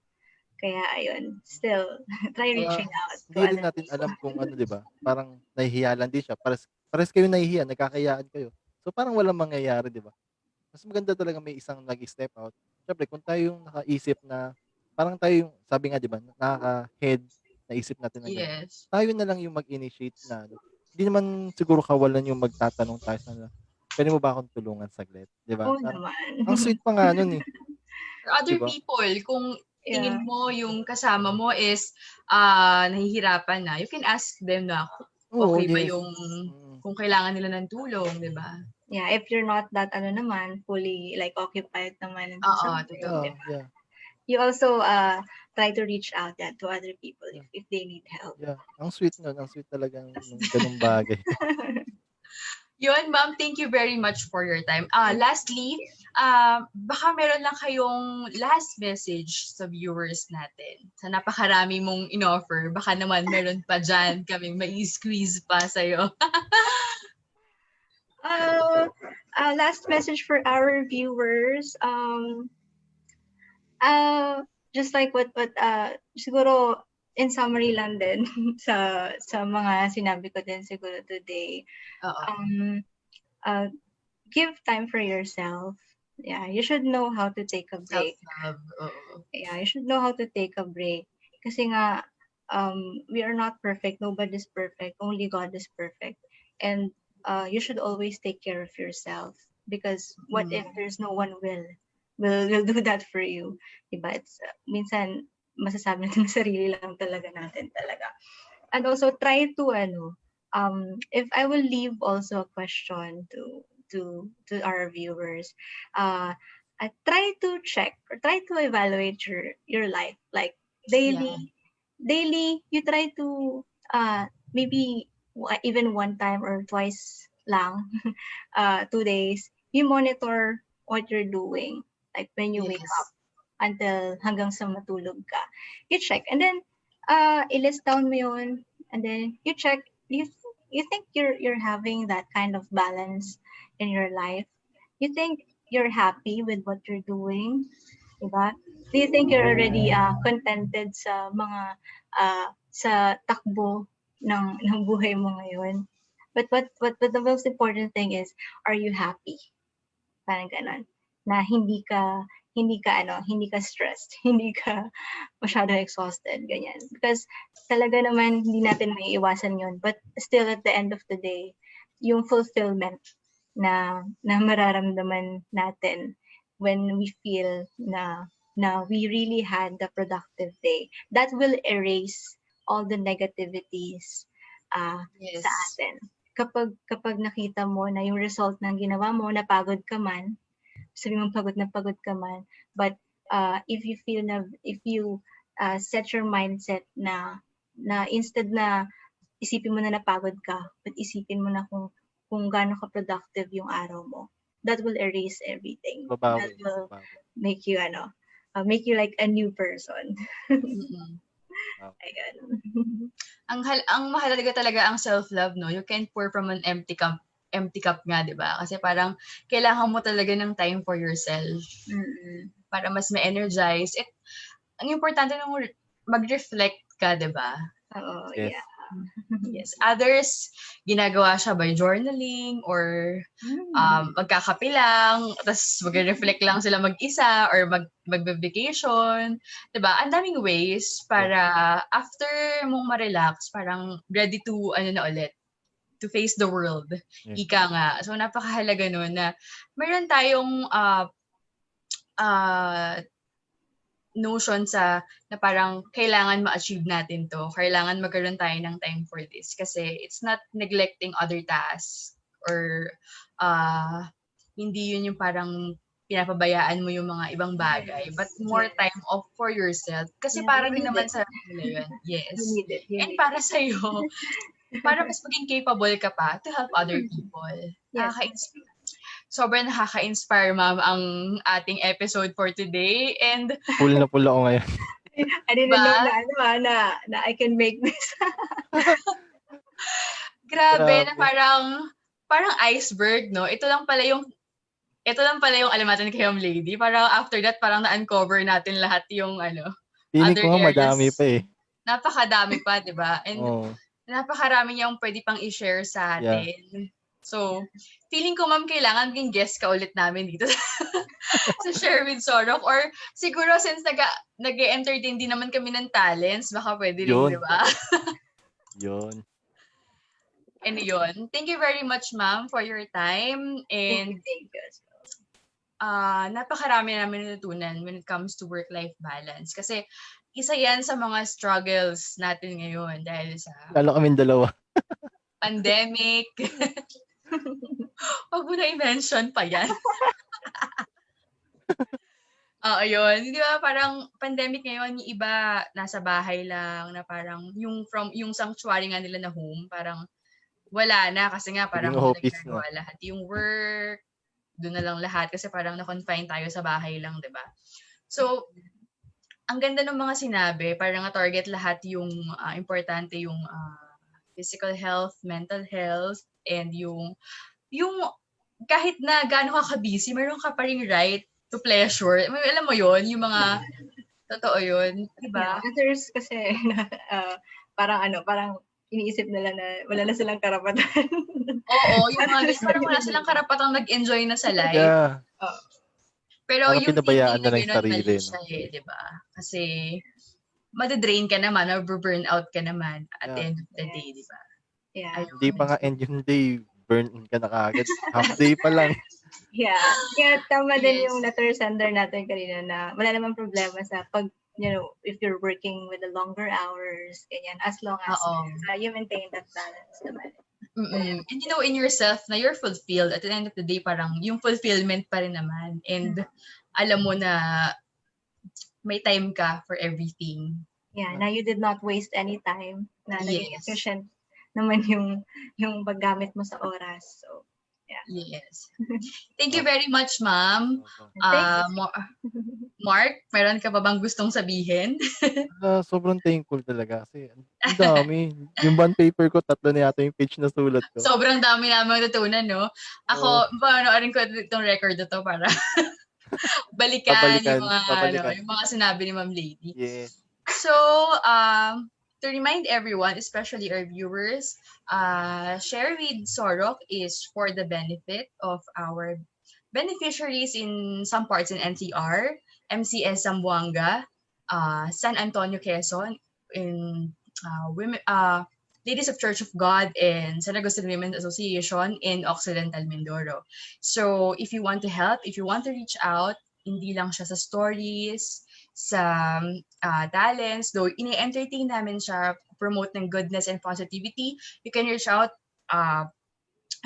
Kaya ayun, still try reaching out to Hindi rin other natin people. alam kung ano, 'di ba, parang nahihiya lang din siya, parehas kayong nahihiya, nagkakayaan kayo. So, parang walang mangyayari, 'di ba? Mas maganda talaga may isang nag-step out. Siyempre kung tayo yung nakaisip na parang tayo yung sabi nga 'di ba, nakaka-head, naisip natin na gano'n. Yes. Tayo na lang yung mag-initiate na ano, hindi naman siguro kawalan yung magtatanong tayo sa kanila, "Puwede mo ba akong tulungan saglit?" 'Di ba? Oo Parang naman. ang sweet pa nga nun, eh, For 'di other ba? people, kung Yeah. tingin mo yung kasama mo is nahihirapan na, you can ask them na Oo, okay ba yes. yung Mm. kung kailangan nila ng tulong, di ba? Yeah, if you're not that naman, fully like occupied naman Oo, something, totoo. di ba? Yeah, You also try to reach out to other people yeah, if they need help. yeah. Ang sweet nun, ang sweet talaga nung gano'ng bagay. Yun, ma'am, thank you very much for your time. Lastly, baka meron lang kayong last message sa viewers natin. Sa napakarami mong in-offer, baka naman meron pa dyan kaming mai-squeeze pa sa'yo. Last message for our viewers. just like what siguro in summary lang din sa mga sinabi ko din siguro today, Oo. uh, give time for yourself. Yeah, you should know how to take a break. Self-love. Oo. Yeah, you should know how to take a break. Kasi nga, we are not perfect. Nobody's perfect. Only God is perfect. And you should always take care of yourself. Because what if there's no one will do that for you? Diba? It's, minsan, masasabi natin sarili lang talaga natin talaga. And also, try to, if I will leave also a question to our viewers, try to check or try to evaluate your life, like daily. Yeah. Daily, you try to maybe even one time or twice lang, 2 days, you monitor what you're doing, like when you wake up Yes. until hanggang sa matulog ka. You check and then i-list down mo yun, and then you check, you think you're having that kind of balance in your life? You think you're happy with what you're doing? Diba? Do you think you're already contented sa mga sa takbo ng buhay mo ngayon? But what the most important thing is, are you happy? Parang ganon. Na hindi ka stressed, hindi ka masyadong exhausted, ganyan. Because talaga naman hindi natin maiiwasan yun. But still at the end of the day, yung fulfillment na mararamdaman natin when we feel na we really had the productive day, that will erase all the negativities Yes. sa atin. Kapag nakita mo na yung result ng ginawa mo, napagod ka man, sabi mo pagod na pagod ka man, but if you set your mindset na instead na isipin mo na napagod ka, but isipin mo na kung gaano ka productive yung araw mo, that will erase everything. That Babawi. will make you make you like a new person. Mm-mm. Ayun. Ang mahalaga talaga ang self-love, no? You can't pour from an empty cup nga, di ba? Kasi parang kailangan mo talaga ng time for yourself para mas ma-energize. Ang importante nung mag-reflect ka, di ba? Oo, Yes. yeah. Yes. Others, ginagawa siya by journaling or magkakape lang, tapos mag-reflect lang sila mag-isa or mag-vacation. Diba? Ang daming ways para after mong ma-relax, parang ready to, na ulit, to face the world. Yeah. Ika nga. So, napakahalaga nun na meron tayong notion na parang kailangan ma-achieve natin to. Kailangan magkaroon tayo ng time for this. Kasi it's not neglecting other tasks or hindi yun yung parang pinapabayaan mo yung mga ibang bagay. But more time off for yourself. Kasi Yeah, para you rin need naman it. sa nila yun. Yes. You need it. You And need para sa'yo, para mas maging capable ka pa to help other people. Yes. Sobrang nakaka-inspire, ma'am, ang ating episode for today. And Full na full ako ngayon. I didn't Diba? know na I can make this. grabe na Grabe. parang iceberg, no? Ito lang pala yung alam natin kay Ma'am Lady. Parang after that, parang na-uncover natin lahat yung Feeling other ko nga areas. madami pa eh. Napakadami pa, di ba? And napakarami niyang pwede pang i-share sa atin. Yeah. So, feeling ko, ma'am, kailangan maging guest ka ulit namin dito sa Share with Sorok. Or siguro since nag-e-entertain din naman kami ng talents, baka pwede rin, di ba? Yun. And yun. Thank you very much, ma'am, for your time. And Thank you. napakarami namin natutunan when it comes to work-life balance. Kasi isa yan sa mga struggles natin ngayon dahil sa Lalo kaming dalawa. pandemic. Huwag mo na i-mention pa yan. Yun. Di ba parang pandemic ngayon, yung iba nasa bahay lang na parang yung sanctuary nga nila na home, parang wala na kasi nga parang ginagawa lahat. Yung work, doon na lang lahat kasi parang na-confine tayo sa bahay lang, di ba? So, ang ganda ng mga sinabi, parang target lahat yung importante yung physical health, mental health, and yung kahit na gaano ka busy, meron ka pa ring right to pleasure. Alam mo yon yung mga Totoo yun, di ba? Others kasi parang iniisip nila na wala na silang karapatan. Oo, yung mga guys, parang wala silang karapatang nag-enjoy na sa life. Yeah. Oo. Pero Parang yung thinking pinabayaan na na lang yung gano'n, mali sarili, no? siya di ba? Kasi, madadrain ka naman, burn out ka naman at the Yeah. end of the day, Yes. di ba? Yeah. Hindi pa nga end yung day, burn in ka na kaagad. Half day pa lang. Yeah. Kaya tama din yung Yes. letter sender natin kanina na wala namang problema sa if you're working with the longer hours, ganyan, as long as Oo. you maintain that balance naman. And you know in yourself na you're fulfilled. At the end of the day, parang yung fulfillment pa rin naman. And alam mo na may time ka for everything. Yeah, na you did not waste any time, na naging Yes. efficient naman yung paggamit mo sa oras. So, Yes. Thank you very much, ma'am. thanks. Mark, meron ka pa bang gustong sabihin? Sobrang thankful talaga kasi ang dami. Yung bond paper ko, 3 na yata yung page na sulat ko. Sobrang dami namin natutunan, no? Ako, panoorin ko itong record na to para balikan yung mga sinabi ni Ma'am Lady. Yes. So, to remind everyone, especially our viewers, Share with Sorok is for the benefit of our beneficiaries in some parts in NCR, MCS Zamboanga, San Antonio, Quezon, in women, Ladies of Church of God and San Agustin Women's Association in Occidental Mindoro. So, if you want to help, if you want to reach out, hindi lang siya sa stories, sa talents, though ini-entertain namin siya, promote ng goodness and positivity, you can reach out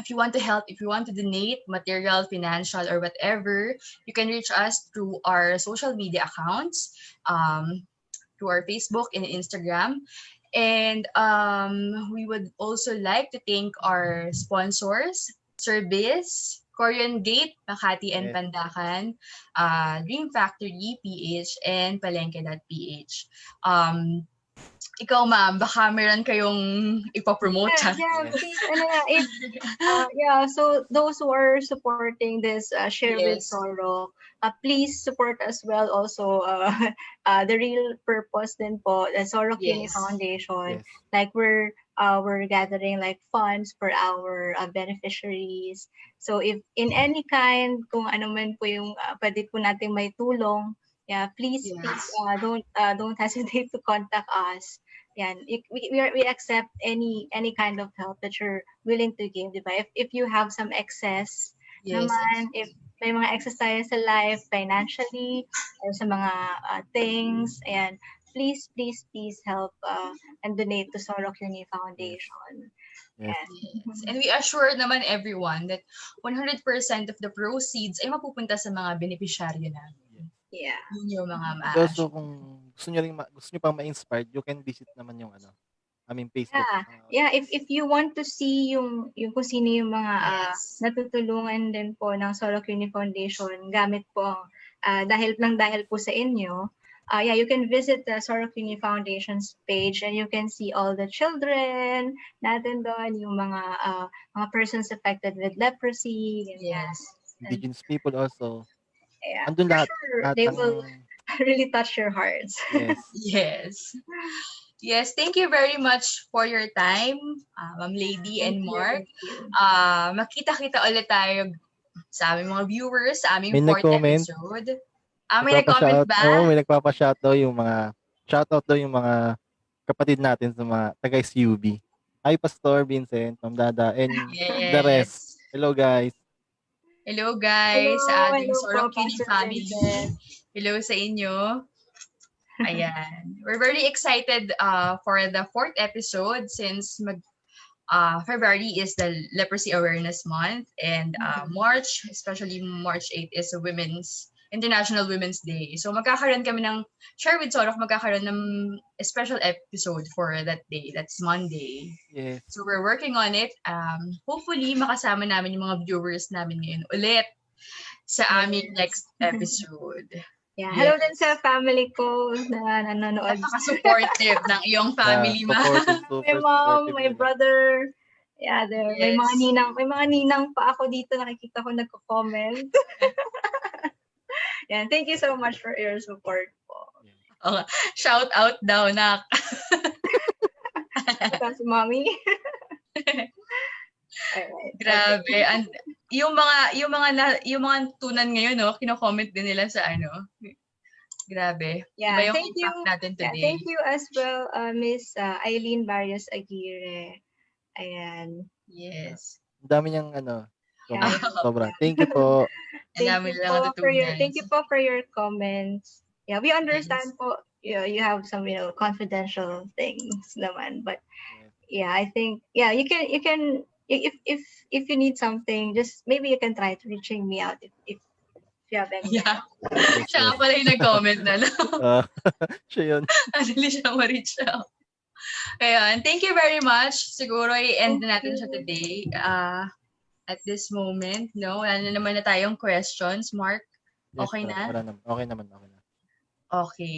if you want to help, if you want to donate material, financial, or whatever, you can reach us through our social media accounts, through our Facebook and Instagram. And we would also like to thank our sponsors, Service, Korean Gate, Makati and Yes. Pandacan, Dream Factory, PH, and Palengke.ph. Ikaw, ma'am, baka meron kayong ipapromote. Please, so those who are supporting this Share with Yes. Sorok, please support as well also the real purpose din po, the Sorok Uni Yes. Foundation. Yes. Like we're gathering like funds for our beneficiaries. So if in any kind, kung ano man po yung pwede po nating may tulong, please don't hesitate to contact us. We accept any kind of help that you're willing to give, diba? If you have some excess naman, if may mga excess tayo sa life financially or sa mga things, and please help and donate to Sorok Uni Foundation. Yes. Yes. And we assure naman everyone that 100% of the proceeds ay mapupunta sa mga beneficiaryo namin. Yeah. Yun yung mga Also, kung gusto niyo pang ma-inspired, you can visit naman yung Facebook. If you want to see yung kung sino yung mga natutulungan din po ng Sorok Uni Foundation gamit po dahil po sa inyo, you can visit the Sorok Uni Foundation's page and you can see all the children natin doon, yung mga persons affected with leprosy. Yes. Indigenous people also. Yeah, Andun lahat. they will really touch your hearts. Yes. Yes. Yes, thank you very much for your time, Ma'am Lady and Mark. Makita-kita ulit tayo sa aming mga viewers sa aming 4th episode. May nag-comment ba? Oo, may nagpapa-shoutout yung mga kapatid natin sa mga taga-SUB. Hi, Pastor Vincent, Ma'am Dada, and the rest. Hello, guys. Hello, guys, sa ating Sorok Uni family. Hello sa inyo. Ayan. We're very excited for the 4th episode since February is the Leprosy Awareness Month, and March, especially March 8, is International Women's Day. So magkakaroon kami ng Share with Sorok, magkakaroon ng a special episode for that day. That's Monday. Yes. So we're working on it. Hopefully makasama namin yung mga viewers namin ngayon ulit sa aming next episode. Yeah, hello din sa family ko na nanonood. Napaka-supportive ng iyong family, My mom, my brother. Yeah, there. May mga ninang pa ako dito, nakikita ko nagko-comment. Yeah, thank you so much for your support po. Oo nga. Shout out daw, nak. Tapos, mommy. Alright. Grabe. Okay. And yung mga tunan ngayon, no, kino-comment din nila sa ano. Grabe. Iba Yeah, yung thank you. impact natin Yeah, today. thank you as well, Miss Eileen Barrios Aguirre. Ayan. Yes. Ang dami niyang Yeah, comment. Sobra. Thank you po. Ang dami nilang natutunan. thank you po for your comments. Yeah, we understand Yes. po you have some confidential things naman, but yeah, I think you can if you need something, just maybe you can try to reaching me out if you have any. Yeah. Yes, Siya nga yes. pala yung nag-comment na lang. Siya yun. Madali siya ma-reach out. Kaya, thank you very much. Siguro i-end Thank na natin you. siya today. At this moment, no? Wala na naman na tayong questions. Mark, Yes, okay na? wala naman. Okay naman. Okay.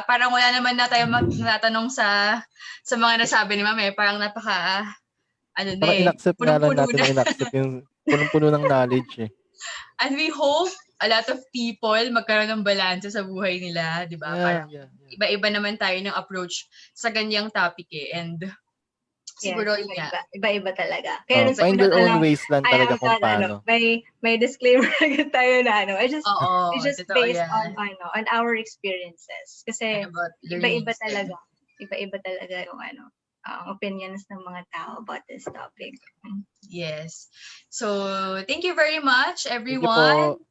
Parang wala naman na tayong natanong sa mga nasabi ni Ma'am eh. Parang Parang inaccept nga lang punong-puno natin na. na inaccept yung punong-puno ng knowledge eh. And we hope a lot of people magkaroon ng balanse sa buhay nila, di ba? Parang Yeah. iba-iba naman tayo ng approach sa ganyang topic eh. And siguro Yes, yeah. iba-iba talaga. Kaya Find their own ways lang I talaga am kung not, paano. may disclaimer agad tayo na it's Oo, just totoo based yan. on our experiences. Kasi And about iba-iba learnings. talaga. Iba-iba talaga yung opinions ng mga tao about this topic. Yes. So, thank you very much, Thank you everyone. po.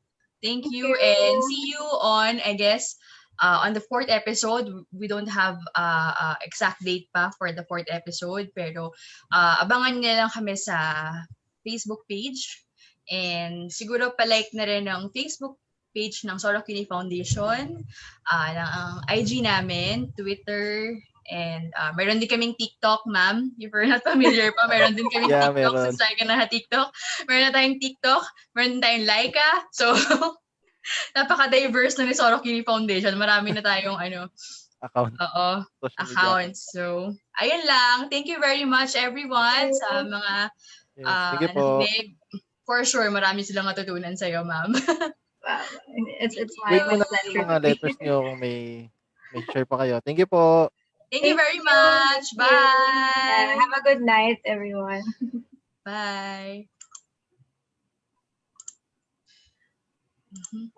Thank Thank you. you. And see you on, I guess, on the 4th episode. We don't have exact date pa for the 4th episode, pero abangan niyo lang kami sa Facebook page. And siguro pa-like na rin ng Facebook page ng Sorok Uni Foundation, ang IG namin, Twitter, and meron din kaming TikTok, ma'am. If you're not familiar pa, meron din kaming Yeah, TikTok. meron. Subscribe ka na sa TikTok. Meron na tayong TikTok. Meron din tayong Laika. So, napaka-diverse na ni Sorok Uni Foundation. Marami na tayong Account. Social media accounts. So, ayun lang. Thank you very much, everyone, sa mga Yes, sige po. nakinig. For sure, marami silang matutunan sa'yo, ma'am. Wow. It's Wait my Wait muna pleasure yung mga to be letters here. niyo kung may share pa kayo. Thank you po. Thank you very you. much. Thank you. Bye. Have a good night, everyone. Bye. Mhm.